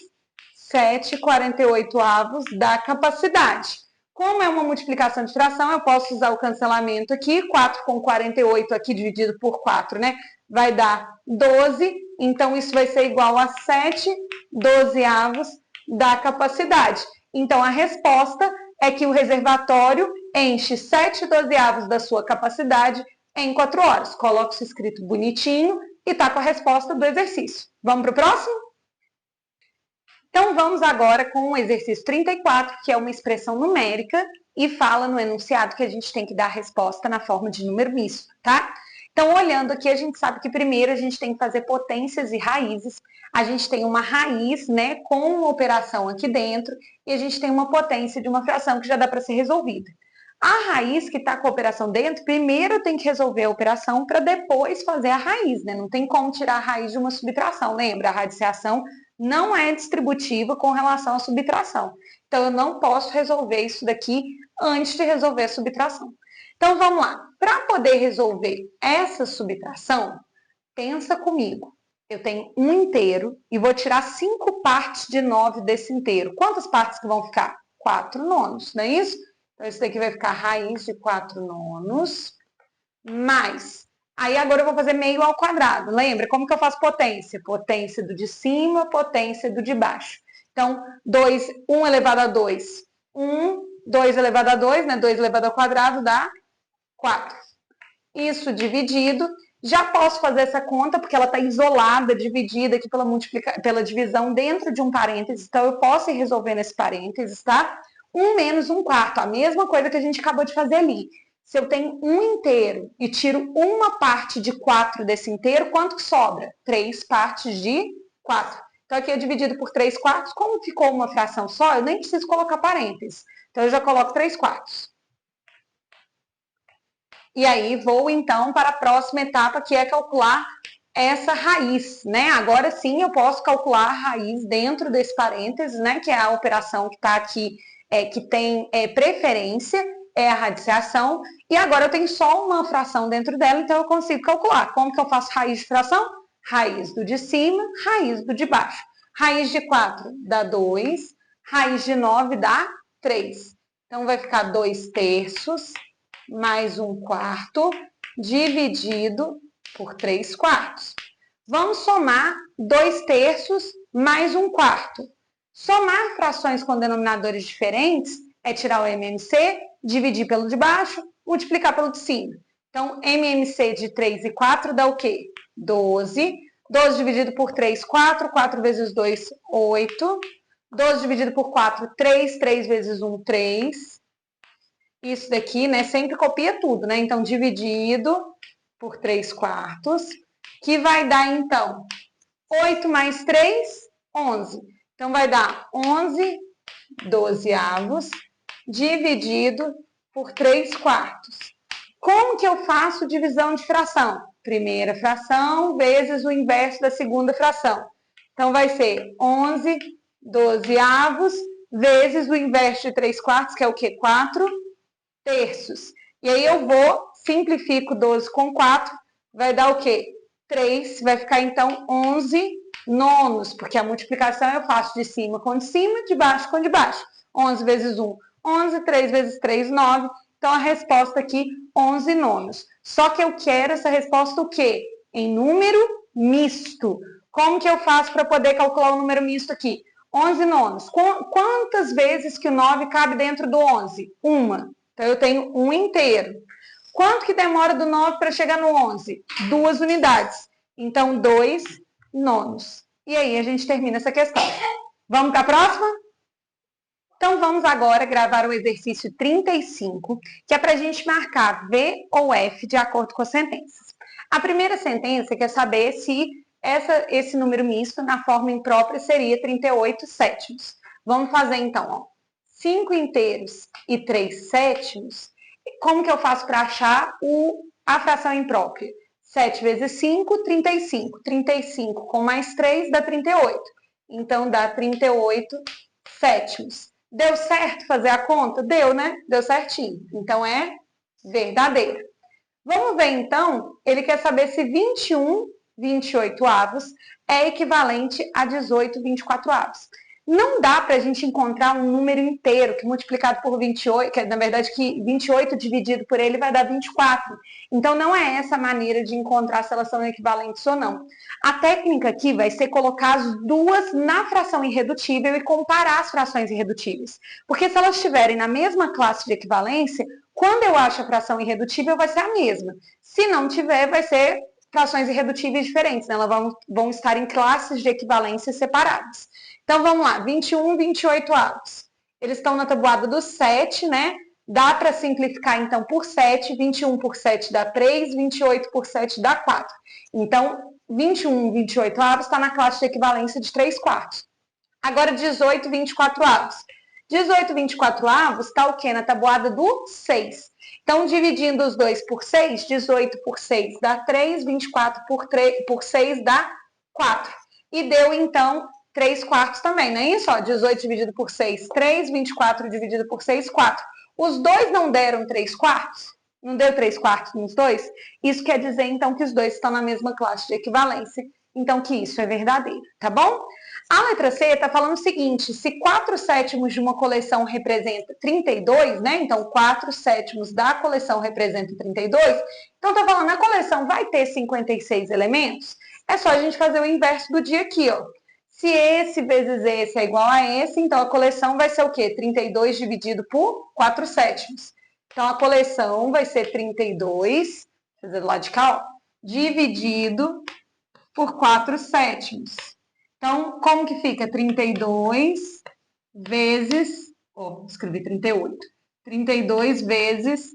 7/48 da capacidade. Como é uma multiplicação de fração, eu posso usar o cancelamento aqui, 4 com 48 aqui dividido por 4, né? Vai dar 12, então isso vai ser igual a 7/12 da capacidade. Então a resposta é que o reservatório enche 7/12 da sua capacidade em 4 horas. Coloca isso escrito bonitinho e tá com a resposta do exercício. Vamos para o próximo? Então, vamos agora com o exercício 34, que é uma expressão numérica e fala no enunciado que a gente tem que dar a resposta na forma de número misto, tá? Então, olhando aqui, a gente sabe que primeiro a gente tem que fazer potências e raízes. A gente tem uma raiz, né, com uma operação aqui dentro e a gente tem uma potência de uma fração que já dá para ser resolvida. A raiz que está com a operação dentro, primeiro tem que resolver a operação para depois fazer a raiz, né? Não tem como tirar a raiz de uma subtração, lembra? A radiciação não é distributiva com relação à subtração. Então, eu não posso resolver isso daqui antes de resolver a subtração. Então, vamos lá. Para poder resolver essa subtração, pensa comigo. Eu tenho um inteiro e vou tirar 5 partes de 9 desse inteiro. Quantas partes que vão ficar? 4 nonos, não é isso? Então, isso daqui vai ficar raiz de 4 nonos, mais. Aí, agora eu vou fazer meio ao quadrado. Lembra? Como que eu faço potência? Potência do de cima, potência do de baixo. Então, 1 elevado a 2. 2 elevado a 2, né? 2 elevado ao quadrado dá 4. Isso dividido. Já posso fazer essa conta, porque ela está isolada, dividida aqui pela divisão dentro de um parênteses. Então, eu posso ir resolvendo esse parênteses, tá? 1 menos 1/4, a mesma coisa que a gente acabou de fazer ali. Se eu tenho um inteiro e tiro uma parte de 4 desse inteiro, quanto que sobra? 3 partes de 4. Então, aqui é dividido por 3/4. Como ficou uma fração só, eu nem preciso colocar parênteses. Então, eu já coloco 3/4. E aí, vou, então, para a próxima etapa, que é calcular essa raiz, né? Agora sim, eu posso calcular a raiz dentro desse parênteses, né? Que é a operação que está aqui, que tem preferência, é a radiciação. E agora eu tenho só uma fração dentro dela, então eu consigo calcular. Como que eu faço raiz de fração? Raiz do de cima, raiz do de baixo. Raiz de 4 dá 2, raiz de 9 dá 3. Então, vai ficar 2/3 mais 1/4 dividido por 3/4. Vamos somar 2/3 mais 1/4. Somar frações com denominadores diferentes é tirar o MMC, dividir pelo de baixo, multiplicar pelo de cima. Então, MMC de 3 e 4 dá o quê? 12. 12 dividido por 3, 4. 4 vezes 2, 8. 12 dividido por 4, 3. 3 vezes 1, 3. Isso daqui, né, sempre copia tudo, né? Então, dividido por 3/4, que vai dar, então, 8 mais 3, 11. Então, vai dar 11/12 dividido por 3/4. Como que eu faço divisão de fração? Primeira fração vezes o inverso da segunda fração. Então, vai ser 11/12 vezes o inverso de 3/4, que é o quê? 4/3. E aí eu simplifico 12 com 4, vai dar o quê? 3, vai ficar então 11 nonos, porque a multiplicação eu faço de cima com de cima, de baixo com de baixo. 11 vezes 1, 11, 3 vezes 3, 9. Então, a resposta aqui, 11 nonos. Só que eu quero essa resposta o quê? Em número misto. Como que eu faço para poder calcular o número misto aqui? 11 nonos. Quantas vezes que o 9 cabe dentro do 11? Uma. Então, eu tenho um inteiro. Quanto que demora do 9 para chegar no 11? 2 unidades. Então, 2 nonos. E aí, a gente termina essa questão. Vamos para a próxima? Então, vamos agora gravar o exercício 35, que é para a gente marcar V ou F de acordo com as sentenças. A primeira sentença quer saber se esse número misto, na forma imprópria, seria 38 sétimos. Vamos fazer, então, ó, 5 inteiros e 3 sétimos. Como que eu faço para achar a fração imprópria? 7 vezes 5, 35. 35 com mais 3 dá 38. Então, dá 38 sétimos. Deu certo fazer a conta? Deu, né? Deu certinho. Então, é verdadeiro. Vamos ver, então, ele quer saber se 21 28avos é equivalente a 18 24avos. Não dá para a gente encontrar um número inteiro que multiplicado por 28, que na verdade que 28 dividido por ele vai dar 24. Então não é essa a maneira de encontrar se elas são equivalentes ou não. A técnica aqui vai ser colocar as duas na fração irredutível e comparar as frações irredutíveis. Porque se elas estiverem na mesma classe de equivalência, quando eu acho a fração irredutível vai ser a mesma. Se não tiver, vai ser frações irredutíveis diferentes, né? Elas vão estar em classes de equivalência separadas. Então, vamos lá, 21 28avos. Eles estão na tabuada do 7, né? Dá para simplificar, então, por 7. 21 por 7 dá 3, 28 por 7 dá 4. Então, 21 28avos está na classe de equivalência de 3/4. Agora, 18 24avos. 18 24avos está o quê? Na tabuada do 6. Então, dividindo os dois por 6, 18 por 6 dá 3, 24 por 6 dá 4. E deu, então, 3/4 também, não é isso? Ó, 18 dividido por 6, 3, 24 dividido por 6, 4. Os dois não deram 3/4? Não deu 3/4 nos dois? Isso quer dizer, então, que os dois estão na mesma classe de equivalência. Então, que isso é verdadeiro, tá bom? A letra C está falando o seguinte, se 4 sétimos de uma coleção representa 32, né? Então, 4 sétimos da coleção representa 32. Então, está falando, a coleção vai ter 56 elementos? É só a gente fazer o inverso do dia aqui, ó. Se esse vezes esse é igual a esse, então a coleção vai ser o quê? 32 dividido por 4 sétimos. Então, a coleção vai ser 32, vou fazer do lado de cá, ó, dividido por 4 sétimos. Então, como que fica? 32 vezes... escrevi 38. 32 vezes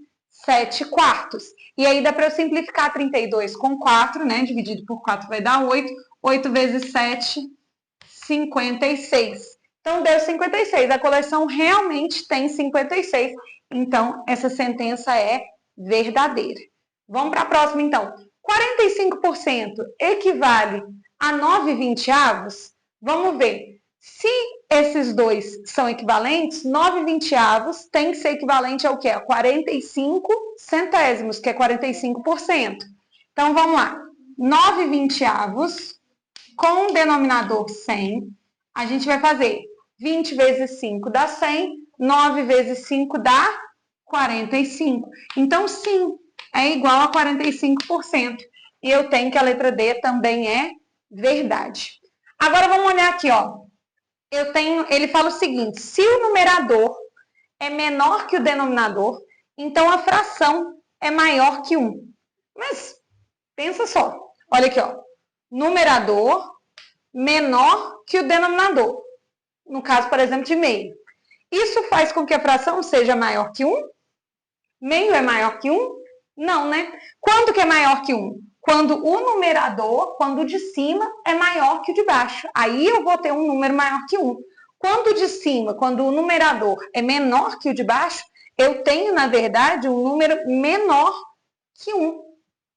7/4. E aí dá para eu simplificar 32 com 4, né? Dividido por 4 vai dar 8. 8 vezes 7... 56. Então, deu 56. A coleção realmente tem 56. Então, essa sentença é verdadeira. Vamos para a próxima, então. 45% equivale a 9 20avos? Vamos ver. Se esses dois são equivalentes, 9 20avos tem que ser equivalente ao quê? A 45 centésimos, que é 45%. Então, vamos lá. 9 20avos... com o denominador 100, a gente vai fazer 20 vezes 5 dá 100, 9 vezes 5 dá 45. Então, sim, é igual a 45%. E eu tenho que a letra D também é verdade. Agora, vamos olhar aqui, ó. Ele fala o seguinte, se o numerador é menor que o denominador, então a fração é maior que 1. Mas, pensa só. Olha aqui, ó. Numerador menor que o denominador. No caso, por exemplo, de meio. Isso faz com que a fração seja maior que 1? Meio é maior que 1? Não, né? Quando que é maior que 1? Quando o numerador, quando o de cima é maior que o de baixo. Aí eu vou ter um número maior que 1. Quando o de cima, quando o numerador é menor que o de baixo, eu tenho, na verdade, um número menor que 1.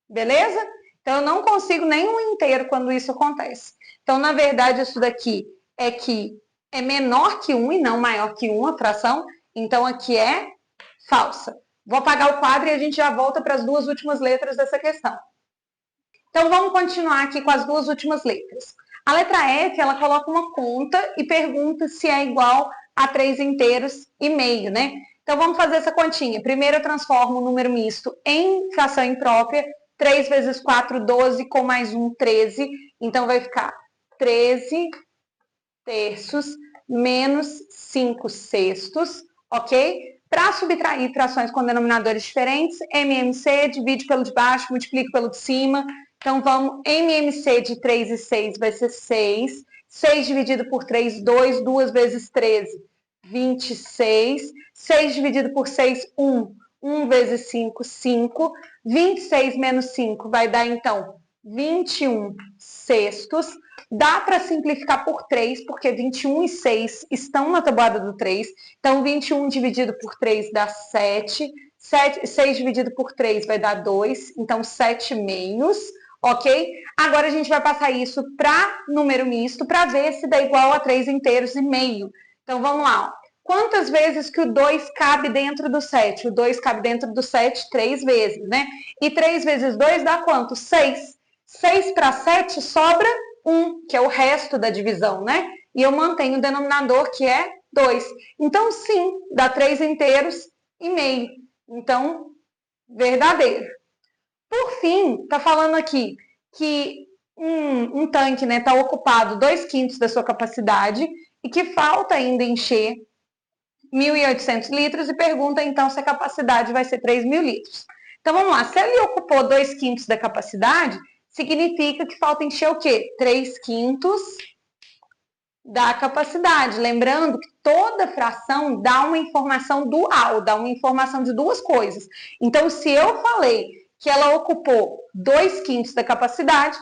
Beleza? Então, eu não consigo nenhum inteiro quando isso acontece. Então, na verdade, isso daqui é que é menor que 1 e não maior que 1 a fração. Então, aqui é falsa. Vou apagar o quadro e a gente já volta para as duas últimas letras dessa questão. Então, vamos continuar aqui com as duas últimas letras. A letra F, ela coloca uma conta e pergunta se é igual a 3 inteiros e meio, né? Então, vamos fazer essa continha. Primeiro, eu transformo o número misto em fração imprópria. 3 vezes 4, 12, com mais 1, 13. Então, vai ficar 13 terços menos 5 sextos, ok? Para subtrair frações com denominadores diferentes, MMC, divide pelo de baixo, multiplica pelo de cima. Então, vamos, MMC de 3 e 6 vai ser 6. 6 dividido por 3, 2. 2 vezes 13, 26. 6 dividido por 6, 1. 1 vezes 5, 5. 26 menos 5 vai dar, então, 21 sextos. Dá para simplificar por 3, porque 21 e 6 estão na tabuada do 3. Então, 21 dividido por 3 dá 7. 6 dividido por 3 vai dar 2. Então, 7 meios. Ok? Agora, a gente vai passar isso para número misto, para ver se dá igual a 3 inteiros e meio. Então, vamos lá. Quantas vezes que o 2 cabe dentro do 7? O 2 cabe dentro do 7 3 vezes, né? E 3 vezes 2 dá quanto? 6. 6 para 7 sobra 1, que é o resto da divisão, né? E eu mantenho o denominador, que é 2. Então, sim, dá 3 inteiros e meio. Então, verdadeiro. Por fim, está falando aqui que um tanque está ocupado 2/5 da sua capacidade e que falta ainda encher 1.800 litros e pergunta, então, se a capacidade vai ser 3.000 litros. Então, vamos lá. Se ele ocupou 2/5 da capacidade, significa que falta encher o quê? 3/5 da capacidade. Lembrando que toda fração dá uma informação dual, dá uma informação de duas coisas. Então, se eu falei que ela ocupou 2/5 da capacidade,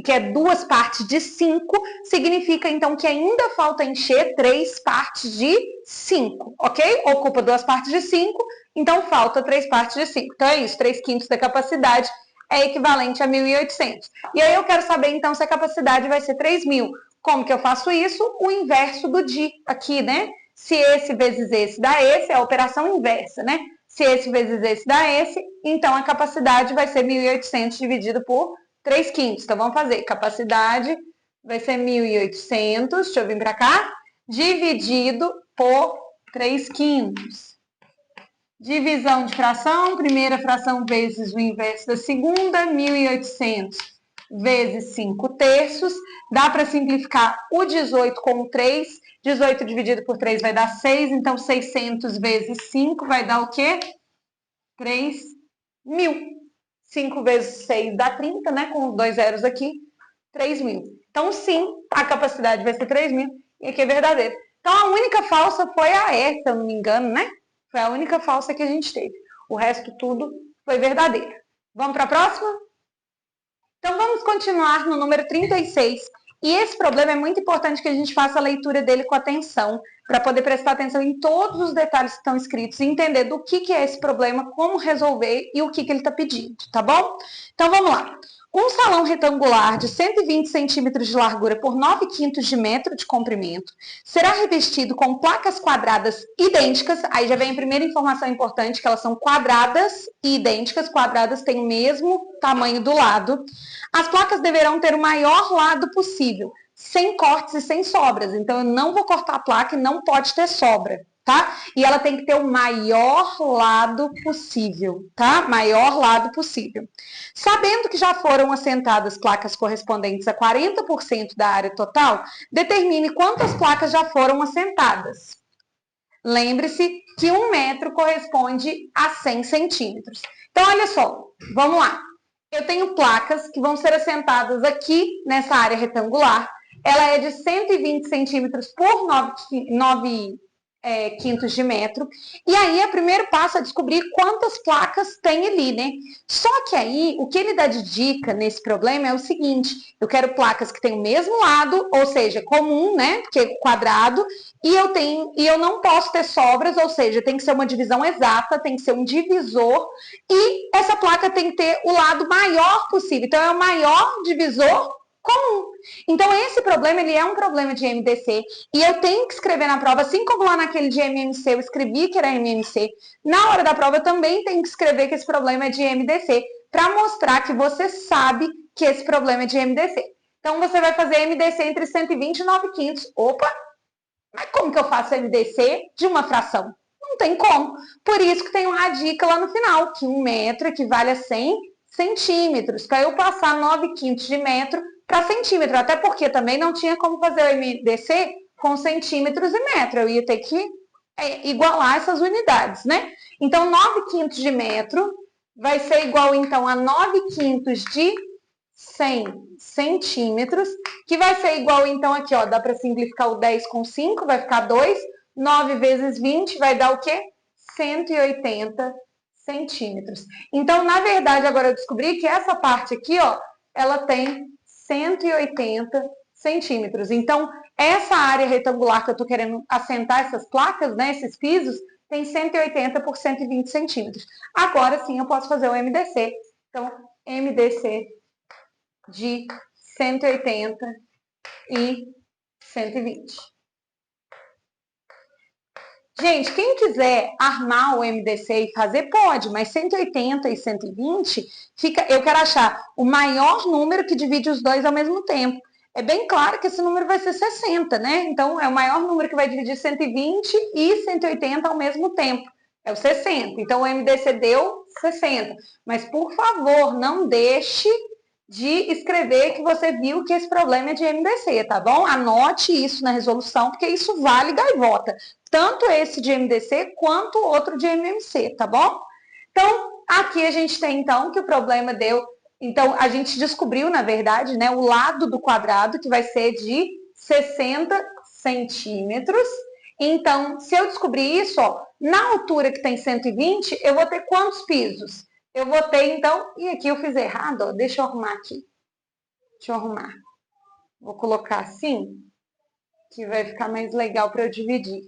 que é 2 partes de 5, significa então que ainda falta encher 3 partes de 5, ok? Ocupa 2 partes de 5, então falta 3 partes de 5. Então é isso, 3/5 da capacidade é equivalente a 1.800. E aí eu quero saber então se a capacidade vai ser 3.000. Como que eu faço isso? O inverso do DI aqui, né? Se esse vezes esse dá esse, é a operação inversa, né? Se esse vezes esse dá esse, então a capacidade vai ser 1.800 dividido por 3/5. Então, vamos fazer. Capacidade vai ser 1.800, deixa eu vir para cá, dividido por 3/5. Divisão de fração, primeira fração vezes o inverso da segunda, 1.800 vezes 5/3. Dá para simplificar o 18 com 3. 18 dividido por 3 vai dar 6, então 600 vezes 5 vai dar o quê? 3.000. 5 vezes 6 dá 30, né? Com 2 zeros aqui, 3.000. Então, sim, a capacidade vai ser 3.000 e aqui é verdadeiro. Então, a única falsa foi a E, se eu não me engano, né? Foi a única falsa que a gente teve. O resto tudo foi verdadeiro. Vamos para a próxima? Então, vamos continuar no número 36. E esse problema é muito importante que a gente faça a leitura dele com atenção, para poder prestar atenção em todos os detalhes que estão escritos e entender do que é esse problema, como resolver e o que ele está pedindo, tá bom? Então, vamos lá. Um salão retangular de 120 centímetros de largura por 9/5 de metro de comprimento será revestido com placas quadradas idênticas. Aí já vem a primeira informação importante, que elas são quadradas e idênticas. Quadradas têm o mesmo tamanho do lado. As placas deverão ter o maior lado possível, sem cortes e sem sobras. Então, eu não vou cortar a placa e não pode ter sobra, tá? E ela tem que ter o maior lado possível, tá? Maior lado possível. Sabendo que já foram assentadas placas correspondentes a 40% da área total, determine quantas placas já foram assentadas. Lembre-se que 1 metro corresponde a 100 centímetros. Então, olha só, vamos lá. Eu tenho placas que vão ser assentadas aqui nessa área retangular. Ela é de 120 centímetros por 9/5 de metro. E aí, o primeiro passo é descobrir quantas placas tem ali, né? Só que aí, o que ele dá de dica nesse problema é o seguinte: eu quero placas que tenham o mesmo lado, ou seja, comum, né? Porque é quadrado, e eu não posso ter sobras, ou seja, tem que ser uma divisão exata, tem que ser um divisor, e essa placa tem que ter o lado maior possível. Então, é o maior divisor comum. Então, esse problema, ele é um problema de MDC, e eu tenho que escrever na prova, assim como lá naquele de MMC eu escrevi que era MMC, na hora da prova eu também tenho que escrever que esse problema é de MDC, para mostrar que você sabe que esse problema é de MDC. Então, você vai fazer MDC entre 120 e 9/5. Opa! Mas como que eu faço MDC de uma fração? Não tem como. Por isso que tem uma dica lá no final, que 1 metro equivale a 100 centímetros. Para eu passar 9/5 de metro para centímetro, até porque também não tinha como fazer o MDC com centímetros e metro, eu ia ter que igualar essas unidades, né? Então, 9/5 de metro vai ser igual, então, a 9/5 de 100 centímetros, que vai ser igual, então, aqui, ó, dá para simplificar o 10 com 5, vai ficar 2, 9 vezes 20 vai dar o quê? 180 centímetros. Então, na verdade, agora eu descobri que essa parte aqui, ó, ela tem 180 centímetros. Então, essa área retangular que eu estou querendo assentar essas placas, né, esses pisos, tem 180 por 120 centímetros. Agora sim eu posso fazer o MDC. Então, MDC de 180 e 120. Gente, quem quiser armar o MDC e fazer, pode, mas 180 e 120, eu quero achar o maior número que divide os dois ao mesmo tempo. É bem claro que esse número vai ser 60, né? Então, é o maior número que vai dividir 120 e 180 ao mesmo tempo. É o 60. Então, o MDC deu 60. Mas, por favor, não deixe de escrever que você viu que esse problema é de MDC, tá bom? Anote isso na resolução, porque isso vale gaivota. Tanto esse de MDC quanto o outro de MMC, tá bom? Então, aqui a gente tem, então, que o problema deu... Então, a gente descobriu, na verdade, né, o lado do quadrado, que vai ser de 60 centímetros. Então, se eu descobrir isso, ó, na altura que tem 120, eu vou ter quantos pisos? Eu vou ter, então... E aqui eu fiz errado, ó, deixa eu arrumar aqui. Deixa eu arrumar. Vou colocar assim, que vai ficar mais legal para eu dividir.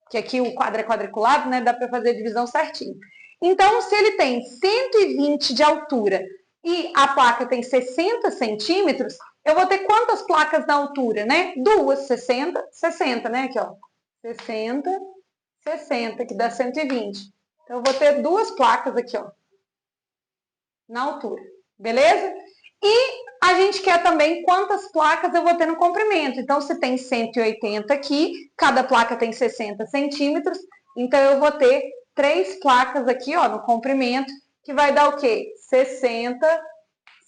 Que aqui o quadro é quadriculado, né? Dá para fazer a divisão certinho. Então, se ele tem 120 de altura e a placa tem 60 centímetros, eu vou ter quantas placas na altura, né? Duas, 60, 60, né? Aqui, ó. 60, 60, que dá 120. Então, eu vou ter duas placas aqui, ó, na altura. Beleza? E a gente quer também quantas placas eu vou ter no comprimento. Então, se tem 180 aqui, cada placa tem 60 centímetros, então eu vou ter 3 placas aqui, ó, no comprimento, que vai dar o quê? 60,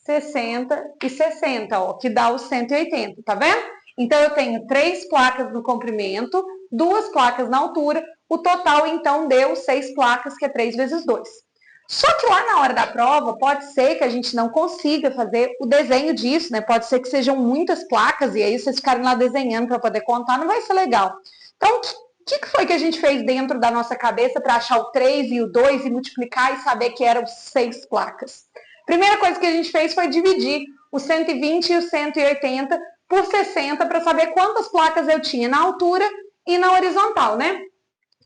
60 e 60, ó, que dá os 180, tá vendo? Então, eu tenho 3 placas no comprimento, 2 placas na altura, o total, então, deu 6 placas, que é 3 vezes 2. Só que lá na hora da prova, pode ser que a gente não consiga fazer o desenho disso, né? Pode ser que sejam muitas placas e aí vocês ficarem lá desenhando para poder contar, não vai ser legal. Então, o que foi que a gente fez dentro da nossa cabeça para achar o 3 e o 2 e multiplicar e saber que eram 6 placas? Primeira coisa que a gente fez foi dividir o 120 e o 180 por 60 para saber quantas placas eu tinha na altura e na horizontal, né?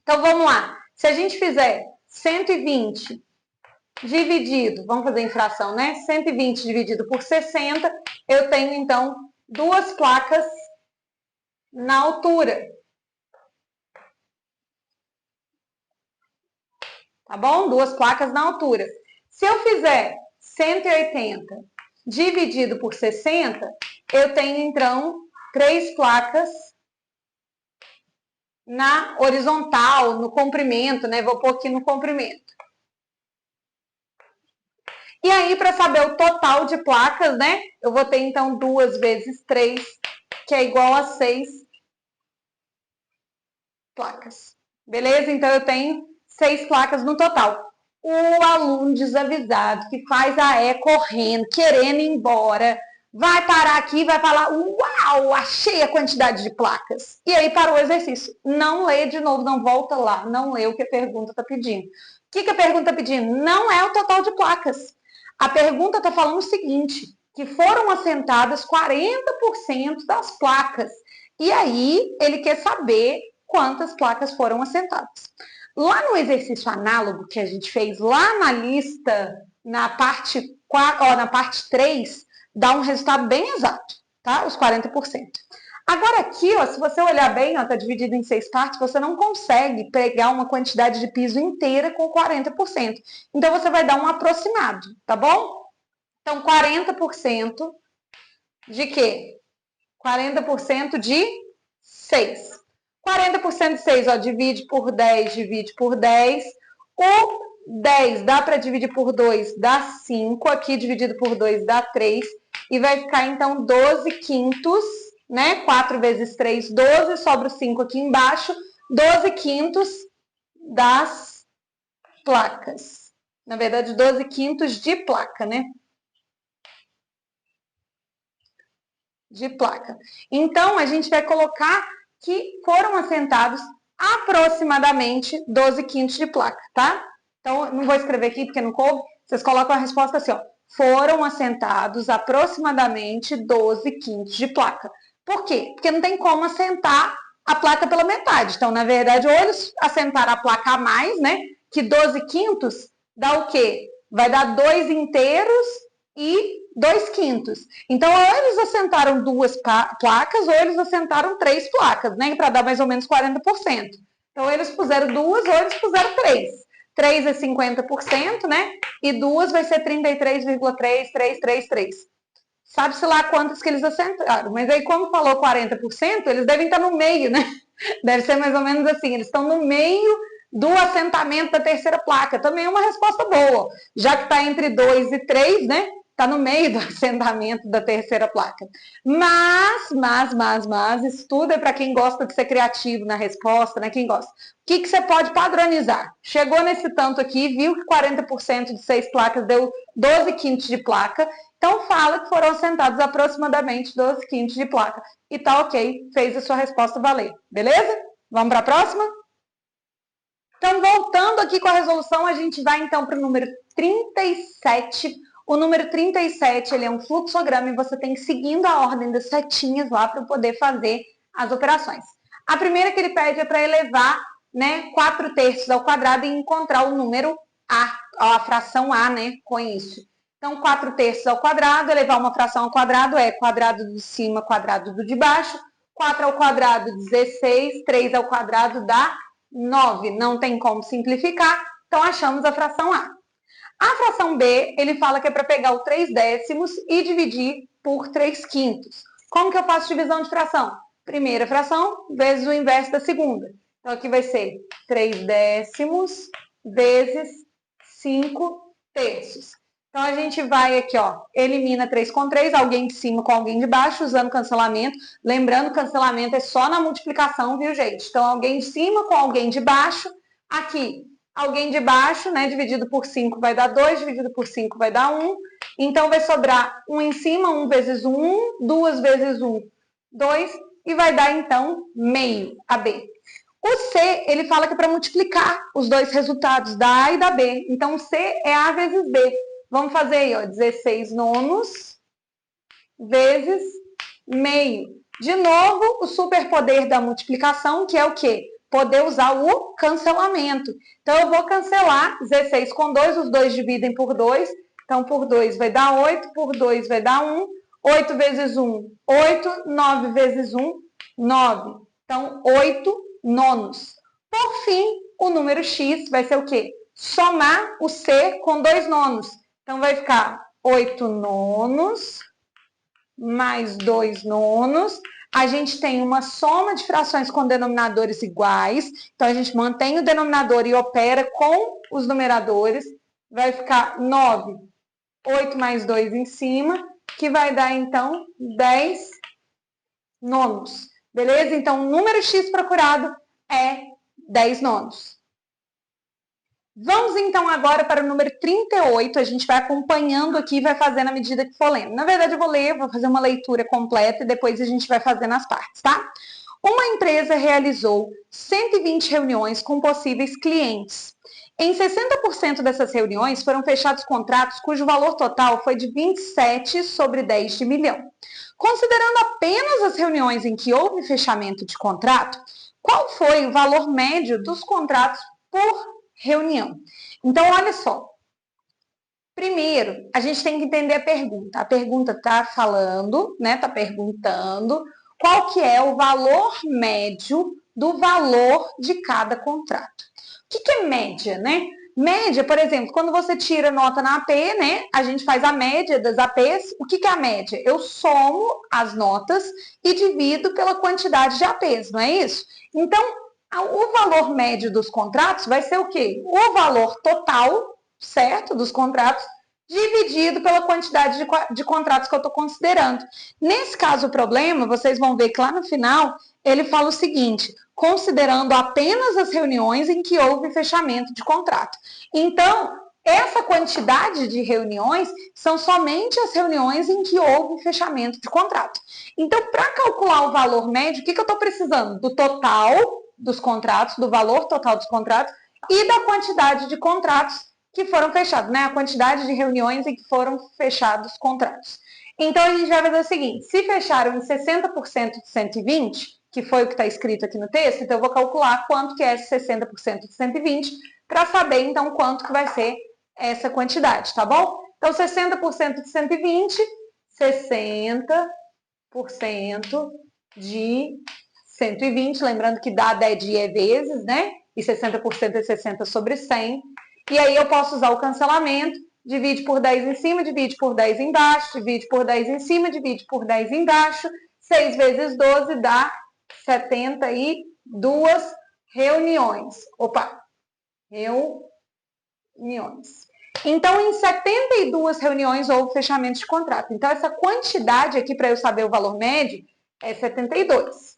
Então, vamos lá. Se a gente fizer 120 dividido, vamos fazer em fração, né? 120 dividido por 60, eu tenho, então, 2 placas na altura. Tá bom? 2 placas na altura. Se eu fizer 180 dividido por 60, eu tenho, então, 3 placas na horizontal, no comprimento, né? Vou pôr aqui no comprimento. E aí, para saber o total de placas, né? Eu vou ter, então, 2 vezes 3, que é igual a 6 placas. Beleza? Então, eu tenho 6 placas no total. O aluno desavisado, que faz a E correndo, querendo ir embora, vai parar aqui e vai falar, uau, achei a quantidade de placas. E aí, parou o exercício. Não lê de novo, não volta lá, não lê o que a pergunta está pedindo. O que a pergunta está pedindo? Não é o total de placas. A pergunta está falando o seguinte, que foram assentadas 40% das placas. E aí, ele quer saber quantas placas foram assentadas. Lá no exercício análogo que a gente fez, lá na lista, na parte 4, na parte 3, dá um resultado bem exato, tá? Os 40%. Agora aqui, ó, se você olhar bem, ó, tá dividido em 6 partes, você não consegue pegar uma quantidade de piso inteira com 40%. Então, você vai dar um aproximado, tá bom? Então, 40% de quê? 40% de 6. 40% de 6, ó, divide por 10, divide por 10. O 10 dá para dividir por 2, dá 5. Aqui, dividido por 2, dá 3. E vai ficar, então, 12 quintos, né? 4 vezes 3, 12. Sobra o 5 aqui embaixo. 12 quintos das placas. Na verdade, 12 quintos de placa, né? De placa. Então, a gente vai colocar que foram assentados aproximadamente 12 quintos de placa, tá? Então, não vou escrever aqui porque não coube. Vocês colocam a resposta assim, ó. foram assentados aproximadamente 12 quintos de placa. Por quê? Porque não tem como assentar a placa pela metade. Então, na verdade, ou eles assentaram a placa a mais, né? Que 12 quintos dá o quê? Vai dar 2 inteiros e 2 quintos. Então, ou eles assentaram 2 placas, ou eles assentaram 3 placas, né? Para dar mais ou menos 40%. Então, eles puseram 2 ou eles puseram 3. 3 é 50%, né? E 2 vai ser 33,3333. Sabe-se lá quantas que eles assentaram. Mas aí, como falou 40%, eles devem estar no meio, né? Deve ser mais ou menos assim. Eles estão no meio do assentamento da terceira placa. Também é uma resposta boa. Já que está entre 2 e 3, né? Está no meio do assentamento da terceira placa. Mas, isso tudo é para quem gosta de ser criativo na resposta, né? Quem gosta. O que você pode padronizar? Chegou nesse tanto aqui, viu que 40% de 6 placas deu 12 quintos de placa. Então, fala que foram assentados aproximadamente 12 quintos de placa. E tá ok, fez a sua resposta valer. Beleza? Vamos para a próxima? Então, voltando aqui com a resolução, a gente vai então para o número 37. O número 37, ele é um fluxograma e você tem que ir seguindo a ordem das setinhas lá para poder fazer as operações. A primeira que ele pede é para elevar, né, 4/3 ao quadrado e encontrar o número a fração A, né, com isso. Então, 4/3 ao quadrado, elevar uma fração ao quadrado é quadrado de cima, quadrado do de baixo. 4 ao quadrado, 16. 3 ao quadrado dá 9. Não tem como simplificar, então achamos a fração A. A fração B, ele fala que é para pegar o 3/10 e dividir por 3/5. Como que eu faço divisão de fração? Primeira fração vezes o inverso da segunda. Então, aqui vai ser 3/10 vezes 5/3. Então, a gente vai aqui, ó, elimina 3 com 3, alguém de cima com alguém de baixo, usando cancelamento. Lembrando, cancelamento é só na multiplicação, viu, gente? Então, alguém de cima com alguém de baixo. Aqui, alguém de baixo, né, dividido por 5 vai dar 2, dividido por 5 vai dar 1. Então, vai sobrar 1 em cima, 1 vezes 1, 2 vezes 1, 2, e vai dar, então, meio, AB. O C, ele fala que é para multiplicar os dois resultados, da A e da B. Então, o C é A vezes B. Vamos fazer aí, ó, 16 nonos vezes meio. De novo, o superpoder da multiplicação, que é o quê? Poder usar o cancelamento. Então, eu vou cancelar 16 com 2, os dois dividem por 2. Então, por 2 vai dar 8, por 2 vai dar 1. 8 vezes 1, 8. 9 vezes 1, 9. Então, 8 nonos. Por fim, o número x vai ser o quê? Somar o C com 2 nonos. Então, vai ficar 8 nonos mais 2 nonos. A gente tem uma soma de frações com denominadores iguais. Então, a gente mantém o denominador e opera com os numeradores. Vai ficar 9, 8 mais 2 em cima, que vai dar, então, 10 nonos. Beleza? Então, o número x procurado é 10 nonos. Vamos, então, agora para o número 38. A gente vai acompanhando aqui e vai fazendo à medida que for lendo. Na verdade, eu vou ler, vou fazer uma leitura completa e depois a gente vai fazendo as partes, tá? Uma empresa realizou 120 reuniões com possíveis clientes. Em 60% dessas reuniões foram fechados contratos cujo valor total foi de 27/10 de milhão. Considerando apenas as reuniões em que houve fechamento de contrato, qual foi o valor médio dos contratos por reunião? Então, olha só. Primeiro, a gente tem que entender a pergunta. A pergunta está falando, né? Está perguntando qual que é o valor médio do valor de cada contrato. O que é média, né? Média, por exemplo, quando você tira nota na AP, né? A gente faz a média das APs. O que é a média? Eu somo as notas e divido pela quantidade de APs, não é isso? Então, o valor médio dos contratos vai ser o quê? O valor total, certo, dos contratos, dividido pela quantidade de contratos que eu estou considerando. Nesse caso, o problema, vocês vão ver que lá no final, ele fala o seguinte: considerando apenas as reuniões em que houve fechamento de contrato. Então, essa quantidade de reuniões são somente as reuniões em que houve fechamento de contrato. Então, para calcular o valor médio, o que eu estou precisando? Do total dos contratos, do valor total dos contratos e da quantidade de contratos que foram fechados, né? A quantidade de reuniões em que foram fechados contratos. Então, a gente vai fazer o seguinte, se fecharam em 60% de 120, que foi o que está escrito aqui no texto, então eu vou calcular quanto que é esse 60% de 120, para saber, então, quanto que vai ser essa quantidade, tá bom? Então, 60% de 120, 60% de 120, lembrando que dá 10 dias vezes, né? E 60% é 60 sobre 100. E aí eu posso usar o cancelamento, divide por 10 em cima, divide por 10 embaixo, divide por 10 em cima, divide por 10 embaixo. 6 vezes 12 dá 72 reuniões. Opa! Reuniões. Então, em 72 reuniões houve fechamento de contrato. Então, essa quantidade aqui, para eu saber o valor médio, é 72.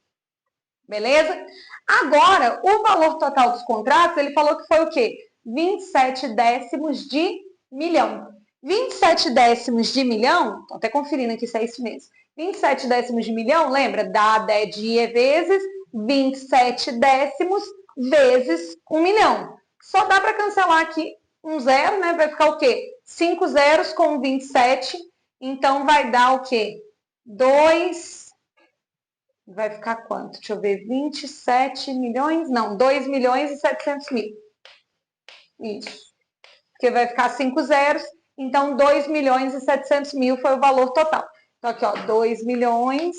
Beleza? Agora, o valor total dos contratos, ele falou que foi o quê? 27 décimos de milhão. 27 décimos de milhão, estou até conferindo aqui se é isso mesmo. 27 décimos de milhão, lembra? Dá 10 dias vezes 27 décimos vezes 1 milhão. Só dá para cancelar aqui um zero, né? Vai ficar o quê? 5 zeros com 27. Então, vai dar o quê? 2... Vai ficar quanto? Deixa eu ver. 27 milhões? Não, 2 milhões e 700 mil. Isso. Porque vai ficar 5 zeros. Então, 2 milhões e 700 mil foi o valor total. Então, aqui, ó, 2 milhões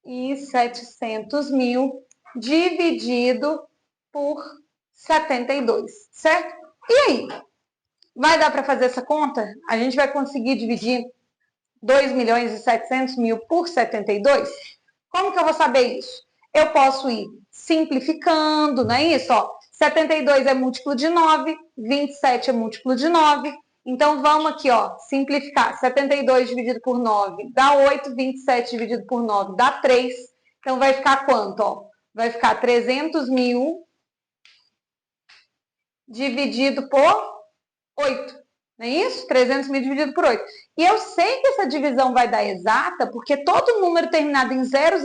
e 700 mil dividido por 72, certo? E aí? Vai dar para fazer essa conta? A gente vai conseguir dividir 2 milhões e 700 mil por 72? Como que eu vou saber isso? Eu posso ir simplificando, não é isso? Ó, 72 é múltiplo de 9, 27 é múltiplo de 9. Então, vamos aqui, ó, simplificar. 72 dividido por 9 dá 8, 27 dividido por 9 dá 3. Então, vai ficar quanto? Ó? Vai ficar 300 mil dividido por 8. Não é isso? 300 mil dividido por 8. E eu sei que essa divisão vai dar exata, porque todo número terminado em 000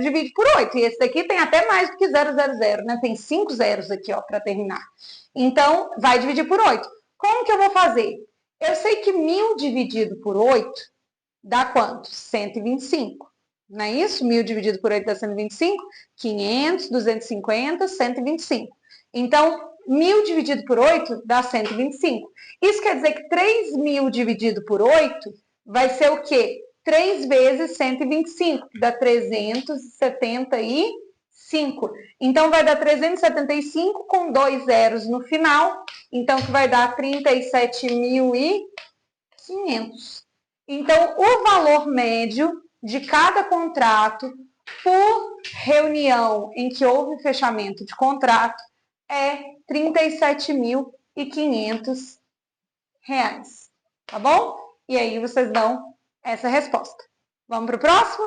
divide por 8. E esse daqui tem até mais do que 000, né? Tem 5 zeros aqui, ó, para terminar. Então, vai dividir por 8. Como que eu vou fazer? Eu sei que 1000 dividido por 8 dá quanto? 125. Não é isso? 1000 dividido por 8 dá 125. 500, 250, 125. Então, 1000 dividido por 8 dá 125. Isso quer dizer que 3000 dividido por 8 vai ser o quê? 3 vezes 125, que dá 375. Então, vai dar 375 com 2 zeros no final. Então, que vai dar 37.500. Então, o valor médio de cada contrato por reunião em que houve fechamento de contrato é R$ 37.500, tá bom? E aí vocês dão essa resposta. Vamos para o próximo?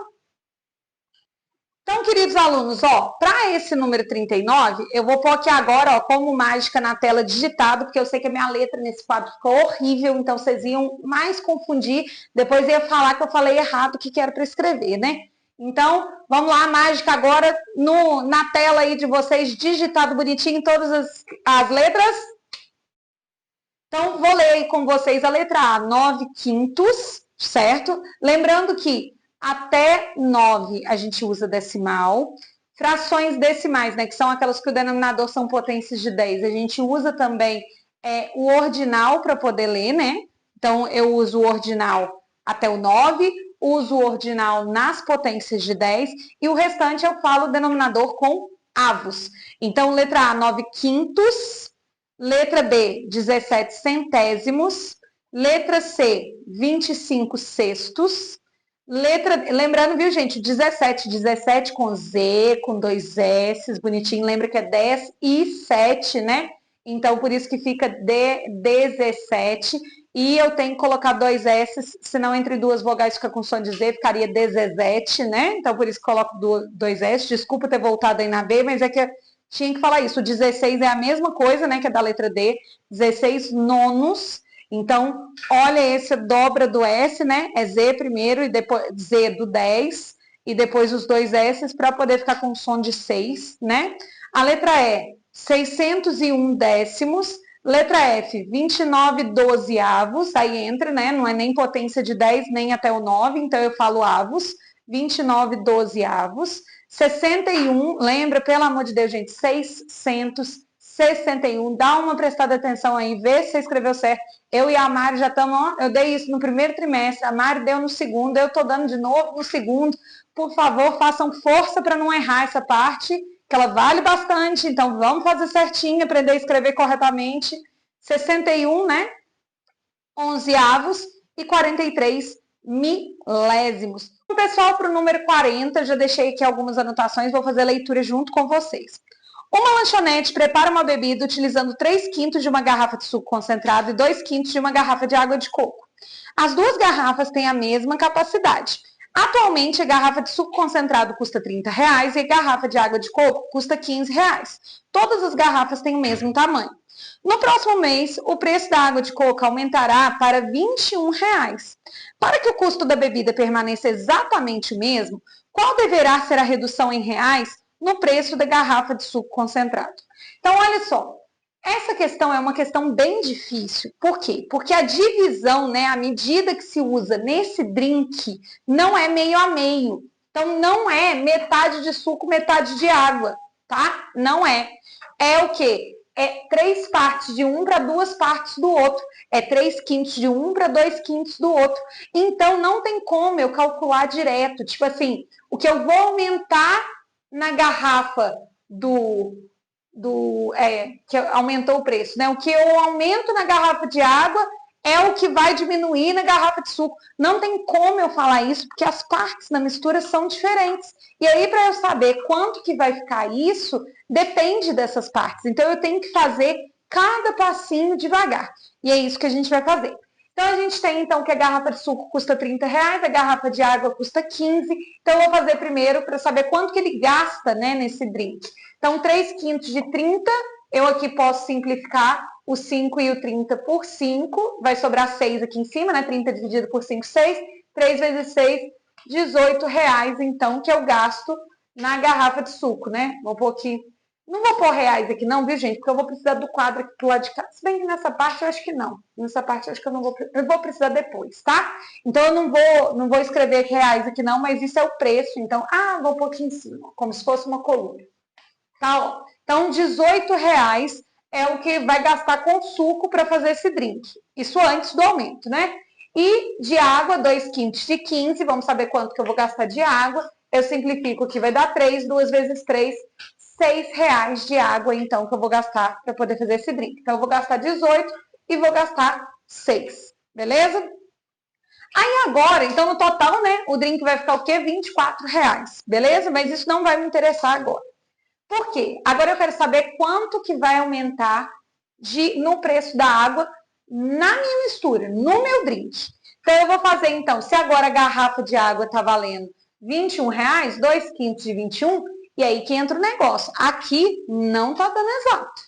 Então, queridos alunos, ó, para esse número 39, eu vou pôr aqui agora, ó, como mágica na tela digitado, porque eu sei que a minha letra nesse quadro ficou horrível, então vocês iam mais confundir, depois ia falar que eu falei errado o que era para escrever, né? Então, vamos lá, mágica agora na tela aí de vocês, digitado bonitinho todas as letras. Então, vou ler aí com vocês a letra A, 9/5, certo? Lembrando que até 9 a gente usa decimal. Frações decimais, né, que são aquelas que o denominador são potências de 10. A gente usa também o ordinal para poder ler, né? Então, eu uso o ordinal até o 9, uso o ordinal nas potências de 10 e o restante eu falo o denominador com avos. Então, letra A, 9/5. Letra B, 17 centésimos. Letra C, 25 sextos. Lembrando, viu, gente, 17 com Z, com 2 S, bonitinho, lembra que é 10 e 7, né? Então, por isso que fica 17. E eu tenho que colocar 2 S, senão entre duas vogais fica com som de Z, ficaria 17, né? Então, por isso que coloco 2 S. Desculpa ter voltado aí na B, mas é que tinha que falar isso. O 16 é a mesma coisa, né, que é da letra D. 16 nonos. Então, olha essa dobra do S, né? É Z primeiro e depois Z do 10 e depois os 2 S para poder ficar com som de 6, né? A letra E, 601 décimos. Letra F, 29 dozeavos, aí entra, né? Não é nem potência de 10, nem até o 9, então eu falo avos. 29 dozeavos. 61, lembra, pelo amor de Deus, gente, 661. Dá uma prestada atenção aí, vê se você escreveu certo. Eu e a Mari já estamos, eu dei isso no primeiro trimestre, a Mari deu no segundo, eu estou dando de novo no segundo. Por favor, façam força para não errar essa parte, que ela vale bastante, então vamos fazer certinho, aprender a escrever corretamente. 61, né? Onzeavos e 43 milésimos. Pessoal, para o número 40, já deixei aqui algumas anotações, vou fazer a leitura junto com vocês. Uma lanchonete prepara uma bebida utilizando 3/5 de uma garrafa de suco concentrado e 2/5 de uma garrafa de água de coco. As duas garrafas têm a mesma capacidade. Atualmente, a garrafa de suco concentrado custa R$30 e a garrafa de água de coco custa R$15. Todas as garrafas têm o mesmo tamanho. No próximo mês, o preço da água de coco aumentará para R$21. Para que o custo da bebida permaneça exatamente o mesmo, qual deverá ser a redução em reais no preço da garrafa de suco concentrado? Então, olha só. Essa questão é uma questão bem difícil. Por quê? Porque a divisão, né, a medida que se usa nesse drink não é meio a meio. Então, não é metade de suco, metade de água, tá? Não é. É o quê? É 3 partes de um para 2 partes do outro. É 3/5 de um para 2/5 do outro. Então, não tem como eu calcular direto. Tipo assim, o que eu vou aumentar na garrafa que aumentou o preço, né? O que eu aumento na garrafa de água é o que vai diminuir na garrafa de suco. Não tem como eu falar isso, porque as partes da mistura são diferentes. E aí, para eu saber quanto que vai ficar isso, depende dessas partes. Então, eu tenho que fazer cada passinho devagar. E é isso que a gente vai fazer. Então, a gente tem, então, que a garrafa de suco custa R$30, a garrafa de água custa 15. Então, eu vou fazer primeiro para saber quanto que ele gasta, né, nesse drink. Então, 3/5 de 30, eu aqui posso simplificar o 5 e o 30 por 5, vai sobrar 6 aqui em cima, né? 30 dividido por 5, 6. 3 vezes 6, R$18, então, que eu gasto na garrafa de suco, né? Vou pôr aqui, não vou pôr reais aqui não, viu, gente? Porque eu vou precisar do quadro aqui pro lado de cá. Se bem que nessa parte eu acho que não. Nessa parte eu acho que eu vou precisar depois, tá? Então, eu não vou escrever reais aqui não, mas isso é o preço. Então, vou pôr aqui em cima, como se fosse uma coluna. Tá, ó. Então, R$18 é o que vai gastar com suco para fazer esse drink. Isso antes do aumento, né? E de água, 2/5 de 15. Vamos saber quanto que eu vou gastar de água. Eu simplifico aqui, vai dar 3. 2 vezes 3, R$6 de água, então, que eu vou gastar para poder fazer esse drink. Então, eu vou gastar 18 e vou gastar 6. Beleza? Aí agora, então, no total, né? O drink vai ficar o quê? R$24. Beleza? Mas isso não vai me interessar agora. Por quê? Agora eu quero saber quanto que vai aumentar no preço da água na minha mistura, no meu drink. Então, eu vou fazer, então, se agora a garrafa de água está valendo R$21, 2/5 de 21, e aí que entra o negócio. Aqui não está dando exato.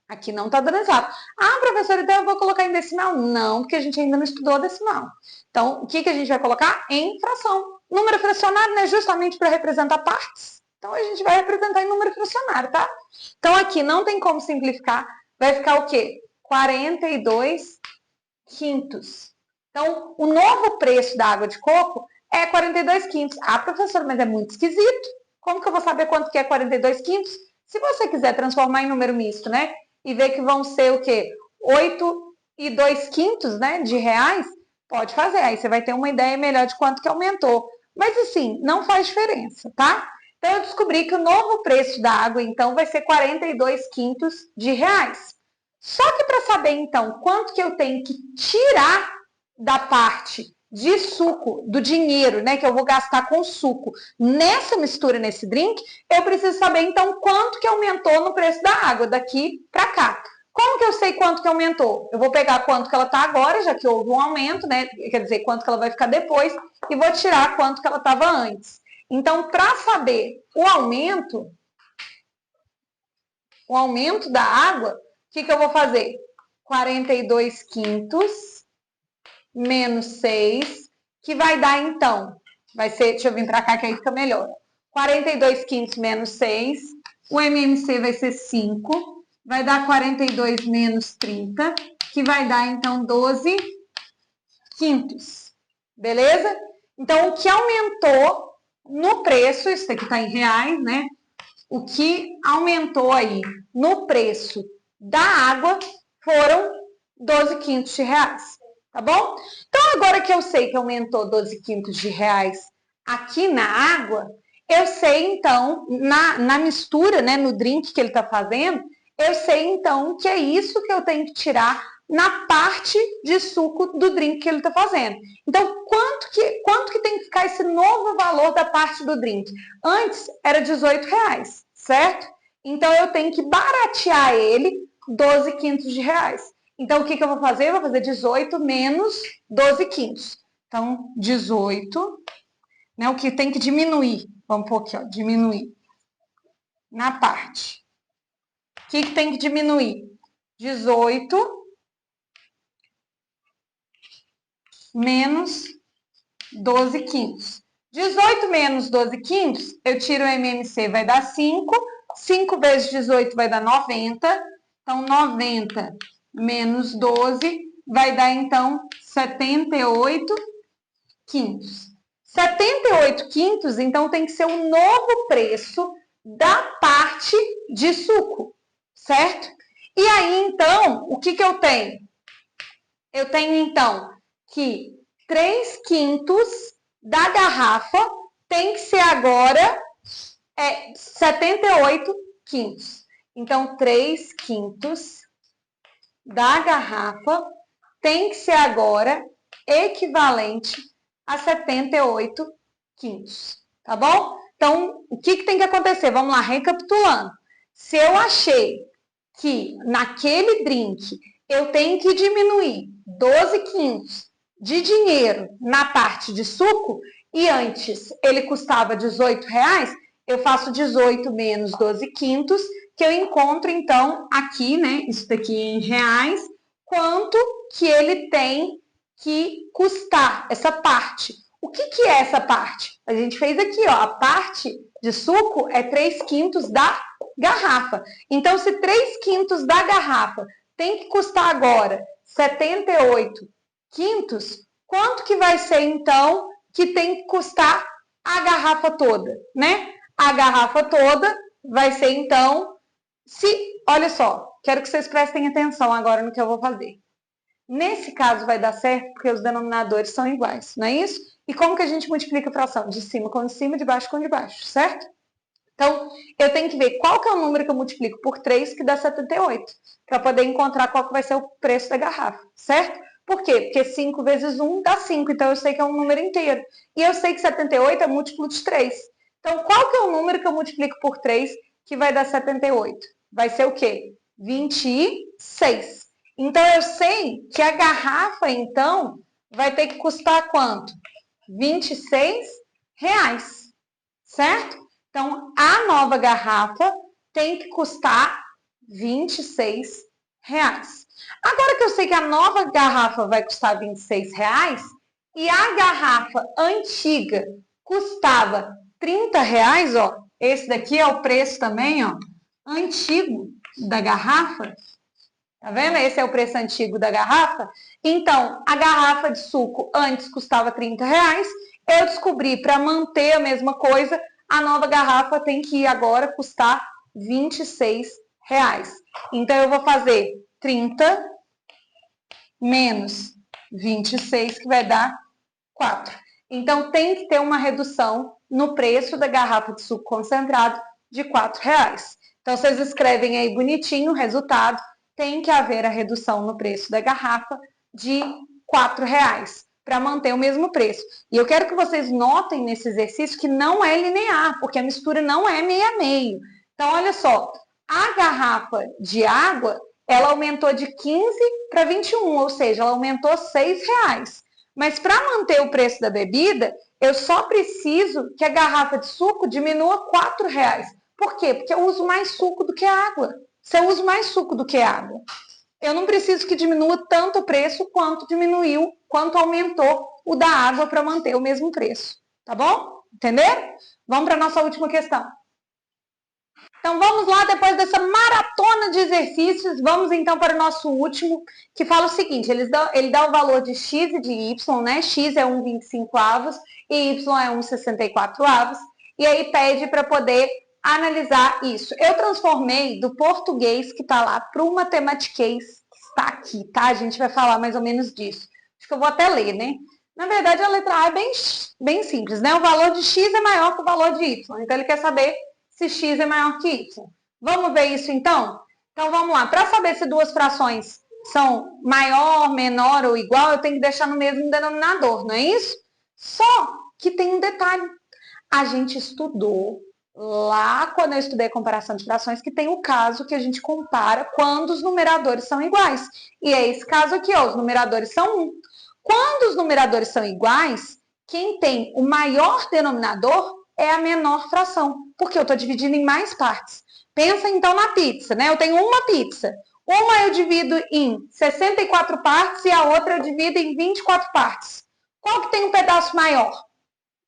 Aqui não está dando exato. Professora, então eu vou colocar em decimal? Não, porque a gente ainda não estudou decimal. Então, o que a gente vai colocar? Em fração. Número fracionário, né, justamente para representar partes. Então, a gente vai representar em número fracionário, tá? Então, aqui não tem como simplificar. Vai ficar o quê? 42/5. Então, o novo preço da água de coco é 42/5. Professora, mas é muito esquisito. Como que eu vou saber quanto que é 42/5? Se você quiser transformar em número misto, né? E ver que vão ser o quê? 8,2/5, né? De reais, pode fazer. Aí você vai ter uma ideia melhor de quanto que aumentou. Mas, assim, não faz diferença, tá? Então, eu descobri que o novo preço da água, então, vai ser 42/5 de reais. Só que para saber, então, quanto que eu tenho que tirar da parte de suco, do dinheiro, né, que eu vou gastar com suco nessa mistura, nesse drink, eu preciso saber, então, quanto que aumentou no preço da água, daqui para cá. Como que eu sei quanto que aumentou? Eu vou pegar quanto que ela está agora, já que houve um aumento, né, quer dizer, quanto que ela vai ficar depois, e vou tirar quanto que ela estava antes. Então, para saber o aumento da água, o que eu vou fazer? 42/5 menos 6, que vai dar, então, vai ser, deixa eu vir para cá que aí fica melhor. 42/5 menos 6, o MMC vai ser 5, vai dar 42 menos 30, que vai dar, então, 12 quintos. Beleza? Então, o que aumentou no preço, isso aqui está em reais, né? O que aumentou aí no preço da água foram 12 quintos de reais, tá bom? Então, agora que eu sei que aumentou 12 quintos de reais aqui na água, eu sei, então, na mistura, né, no drink que ele está fazendo, eu sei, então, que é isso que eu tenho que tirar na parte de suco do drink que ele está fazendo. Então, quanto que tem que ficar esse novo valor da parte do drink? Antes era 18 reais, certo? Então, eu tenho que baratear ele 12 quintos de reais. Então, o que eu vou fazer? Eu vou fazer 18 menos 12 quintos. Então, 18, né, o que tem que diminuir. Vamos pôr aqui, ó, diminuir. Na parte. O que tem que diminuir? 18 menos 12 quintos. 18 menos 12 quintos, eu tiro o MMC, vai dar 5. 5 vezes 18 vai dar 90. Então, 90 menos 12 vai dar, então, 78 quintos. 78 quintos, então, tem que ser o novo preço da parte de suco, certo? E aí, então, o que eu tenho? Eu tenho, então, que 3 quintos da garrafa tem que ser agora 78 quintos. Então, 3 quintos da garrafa tem que ser agora equivalente a 78 quintos, tá bom? Então, o que tem que acontecer? Vamos lá, recapitulando. Se eu achei que naquele drink eu tenho que diminuir 12 quintos de dinheiro na parte de suco, e antes ele custava 18 reais, eu faço 18 menos 12 quintos, que eu encontro, então, aqui, né, isso daqui em reais, quanto que ele tem que custar, essa parte. O que é essa parte? A gente fez aqui, ó, a parte de suco é 3 quintos da garrafa. Então, se 3 quintos da garrafa tem que custar agora 78 quintos, quanto que vai ser, então, que tem que custar a garrafa toda, né? A garrafa toda vai ser, então, olha só, quero que vocês prestem atenção agora no que eu vou fazer. Nesse caso vai dar certo porque os denominadores são iguais, não é isso? E como que a gente multiplica a fração? De cima com de cima, de baixo com de baixo, certo? Então, eu tenho que ver qual que é o número que eu multiplico por 3, que dá 78, para poder encontrar qual que vai ser o preço da garrafa, certo? Por quê? Porque 5 vezes 1 dá 5, então eu sei que é um número inteiro. E eu sei que 78 é múltiplo de 3. Então, qual que é o número que eu multiplico por 3 que vai dar 78? Vai ser o quê? 26. Então, eu sei que a garrafa, então, vai ter que custar quanto? 26 reais, certo? Então, a nova garrafa tem que custar 26 reais. Agora que eu sei que a nova garrafa vai custar 26 reais e a garrafa antiga custava 30 reais, ó, esse daqui é o preço também, ó, antigo da garrafa. Tá vendo? Esse é o preço antigo da garrafa. Então, a garrafa de suco antes custava 30 reais. Eu descobri, para manter a mesma coisa, a nova garrafa tem que agora custar 26 reais. Então, eu vou fazer 30 menos 26, que vai dar 4. Então, tem que ter uma redução no preço da garrafa de suco concentrado de 4 reais. Então, vocês escrevem aí bonitinho o resultado. Tem que haver a redução no preço da garrafa de 4 reais para manter o mesmo preço. E eu quero que vocês notem nesse exercício que não é linear, porque a mistura não é meio a meio. Então, olha só, a garrafa de água, ela aumentou de 15 para 21, ou seja, ela aumentou 6 reais. Mas para manter o preço da bebida, eu só preciso que a garrafa de suco diminua 4 reais. Por quê? Porque eu uso mais suco do que água. Se eu uso mais suco do que água, eu não preciso que diminua tanto o preço quanto aumentou o da água para manter o mesmo preço. Tá bom? Entenderam? Vamos para a nossa última questão. Então, vamos lá, depois dessa maratona de exercícios, vamos então para o nosso último, que fala o seguinte, ele dá o valor de x e de y, né? X é 1,25 e y é 1,64, e aí pede para poder analisar isso. Eu transformei do português que está lá para o matematiquês que está aqui, tá? A gente vai falar mais ou menos disso. Acho que eu vou até ler, né? Na verdade, a letra A é bem simples, né? O valor de x é maior que o valor de y. Então, ele quer saber se x é maior que y. Vamos ver isso, então? Então, vamos lá. Para saber se duas frações são maior, menor ou igual, eu tenho que deixar no mesmo denominador, não é isso? Só que tem um detalhe. A gente estudou lá, quando eu estudei a comparação de frações, que tem o caso que a gente compara quando os numeradores são iguais. E é esse caso aqui, ó, os numeradores são 1. Quando os numeradores são iguais, quem tem o maior denominador é a menor fração, porque eu estou dividindo em mais partes. Pensa então na pizza, né? Eu tenho uma pizza. Uma eu divido em 64 partes e a outra eu divido em 24 partes. Qual que tem um pedaço maior?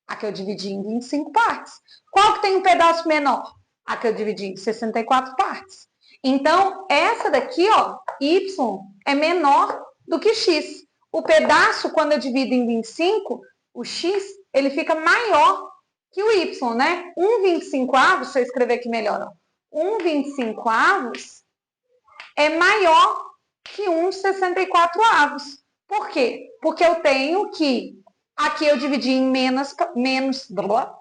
A que eu dividi em 25 partes. Qual que tem um pedaço menor? A que eu dividi em 64 partes. Então, essa daqui, ó, y, é menor do que x. O pedaço, quando eu divido em 25, o x, ele fica maior que o y, né? 1,25, deixa eu escrever aqui melhor, ó. 1,25 é maior que 1,64. Por quê? Porque eu tenho que aqui eu dividi em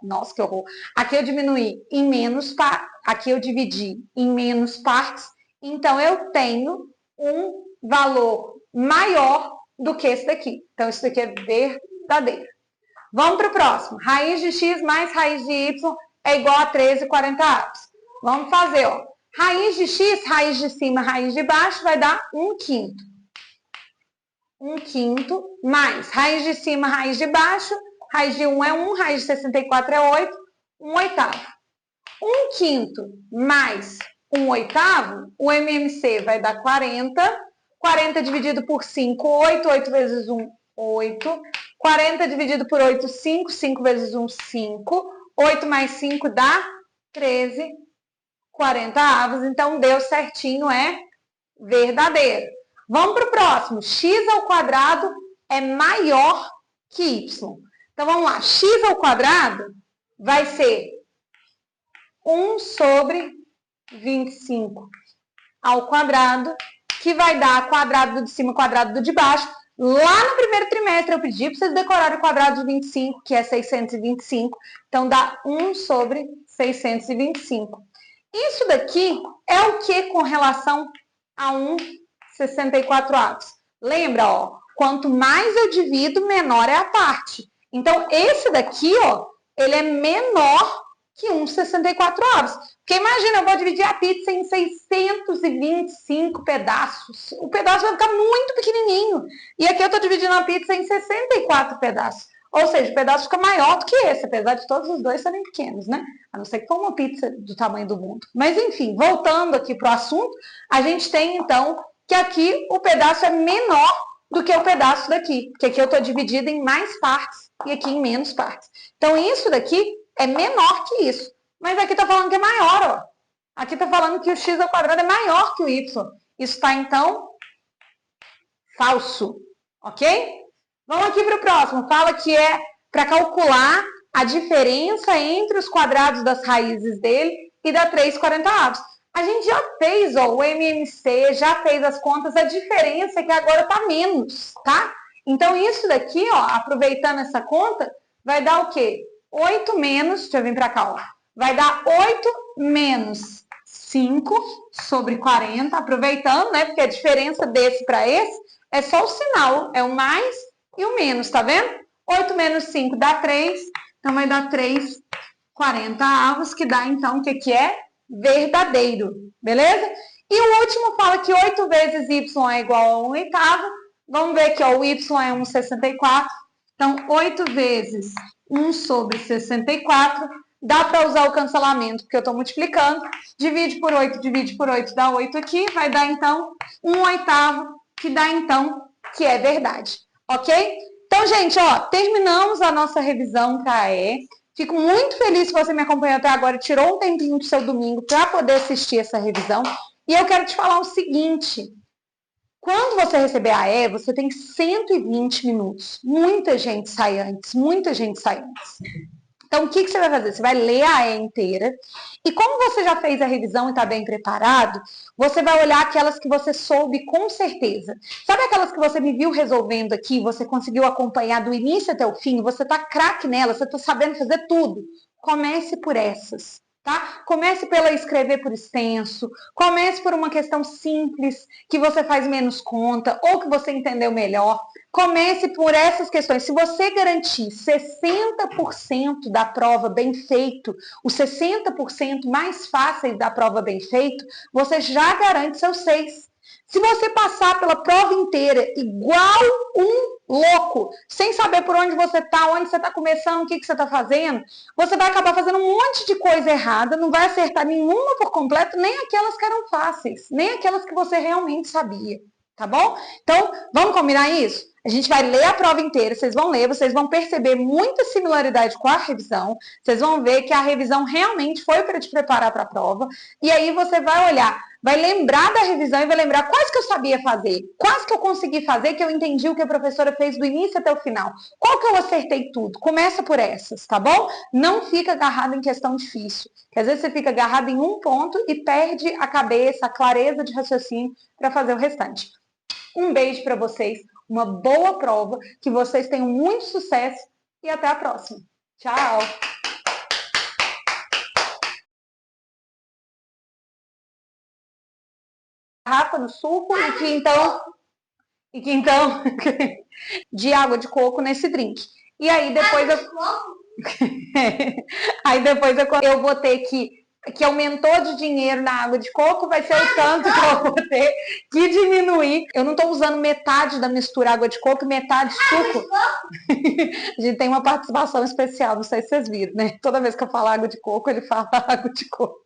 nossa, que horror. Aqui eu diminuí em aqui eu dividi em menos partes, então eu tenho um valor maior do que esse daqui. Então, isso daqui é verdadeiro. Vamos para o próximo. Raiz de x mais raiz de y é igual a 13/40. Vamos fazer, ó. Raiz de x, raiz de cima, raiz de baixo, vai dar 1/5. 1/5 mais raiz de cima, raiz de baixo, raiz de 1 é 1, raiz de 64 é 8, 1/8. 1/5 mais 1/8, o MMC vai dar 40. 40 dividido por 5, 8. 8 vezes 1, 8. 40 dividido por 8, 5. 5 vezes 1, 5. 8 mais 5 dá 13/40. Então, deu certinho, é verdadeiro. Vamos para o próximo. X ao quadrado é maior que y. Então, vamos lá. X ao quadrado vai ser 1 sobre 25 ao quadrado, que vai dar quadrado do de cima, quadrado do de baixo. Lá no primeiro trimestre eu pedi para vocês decorarem o quadrado de 25, que é 625. Então, dá 1 sobre 625. Isso daqui é o que com relação a 1/64? Lembra, ó, quanto mais eu divido, menor é a parte. Então, esse daqui, ó, ele é menor que 1/64. Porque imagina, eu vou dividir a pizza em 625 pedaços. O pedaço vai ficar muito pequenininho. E aqui eu estou dividindo a pizza em 64 pedaços. Ou seja, o pedaço fica maior do que esse, apesar de todos os dois serem pequenos, né? A não ser que for uma pizza do tamanho do mundo. Mas, enfim, voltando aqui para o assunto, a gente tem, então, que aqui o pedaço é menor do que o pedaço daqui. Porque aqui eu estou dividindo em mais partes e aqui em menos partes. Então, isso daqui é menor que isso. Mas aqui está falando que é maior, ó. Aqui está falando que o x ao quadrado é maior que o y. Isso está, então, falso. Ok? Vamos aqui para o próximo. Fala que é para calcular a diferença entre os quadrados das raízes dele e dá 3/40. A gente já fez, ó, o MMC, já fez as contas, a diferença é que agora está menos, tá? Então, isso daqui, ó, aproveitando essa conta, vai dar o quê? 8 menos, deixa eu vir para cá, ó. Vai dar 8 menos 5 sobre 40, aproveitando, né? Porque a diferença desse para esse é só o sinal, é o mais e o menos, tá vendo? 8 menos 5 dá 3, então vai dar 3/40, que dá, então, o que é? Verdadeiro, beleza? E o último fala que 8 vezes y é igual a 1/8. Vamos ver que ó, o y é 1/64. Então, 8 vezes 1 sobre 64. Dá para usar o cancelamento, porque eu estou multiplicando. Divide por 8, dá 8 aqui. Vai dar, então, 1/8, que dá, então, que é verdade. Ok? Então, gente, ó, terminamos a nossa revisão CAE. Fico muito feliz se você me acompanhou até agora, tirou um tempinho do seu domingo para poder assistir essa revisão. E eu quero te falar o seguinte: quando você receber a E, você tem 120 minutos. Muita gente sai antes, muita gente sai antes. Então, o que você vai fazer? Você vai ler a E inteira. E como você já fez a revisão e está bem preparado, você vai olhar aquelas que você soube com certeza. Sabe aquelas que você me viu resolvendo aqui, você conseguiu acompanhar do início até o fim, você está craque nela, você está sabendo fazer tudo? Comece por essas. Tá? Comece pela escrever por extenso, comece por uma questão simples, que você faz menos conta, ou que você entendeu melhor. Comece por essas questões. Se você garantir 60% da prova bem feito, os 60% mais fáceis da prova bem feito, você já garante seus 6. Se você passar pela prova inteira igual um louco, sem saber por onde você está começando, o que você está fazendo, você vai acabar fazendo um monte de coisa errada, não vai acertar nenhuma por completo, nem aquelas que eram fáceis, nem aquelas que você realmente sabia, tá bom? Então, vamos combinar isso? A gente vai ler a prova inteira, vocês vão ler, vocês vão perceber muita similaridade com a revisão, vocês vão ver que a revisão realmente foi para te preparar para a prova, e aí você vai olhar, vai lembrar da revisão e vai lembrar quais que eu sabia fazer, quais que eu consegui fazer, que eu entendi o que a professora fez do início até o final, qual que eu acertei tudo. Começa por essas, tá bom? Não fica agarrado em questão difícil, que às vezes você fica agarrado em um ponto e perde a cabeça, a clareza de raciocínio para fazer o restante. Um beijo para vocês, uma boa prova, que vocês tenham muito sucesso e até a próxima. Tchau! Garrafa no suco e que então de água de coco nesse drink. E aí depois aí depois eu vou ter que aumentou de dinheiro na água de coco, vai ser o tanto que eu vou ter que diminuir. Eu não estou usando metade da mistura água de coco e metade suco. A gente tem uma participação especial, não sei se vocês viram, né? Toda vez que eu falo água de coco, ele fala água de coco.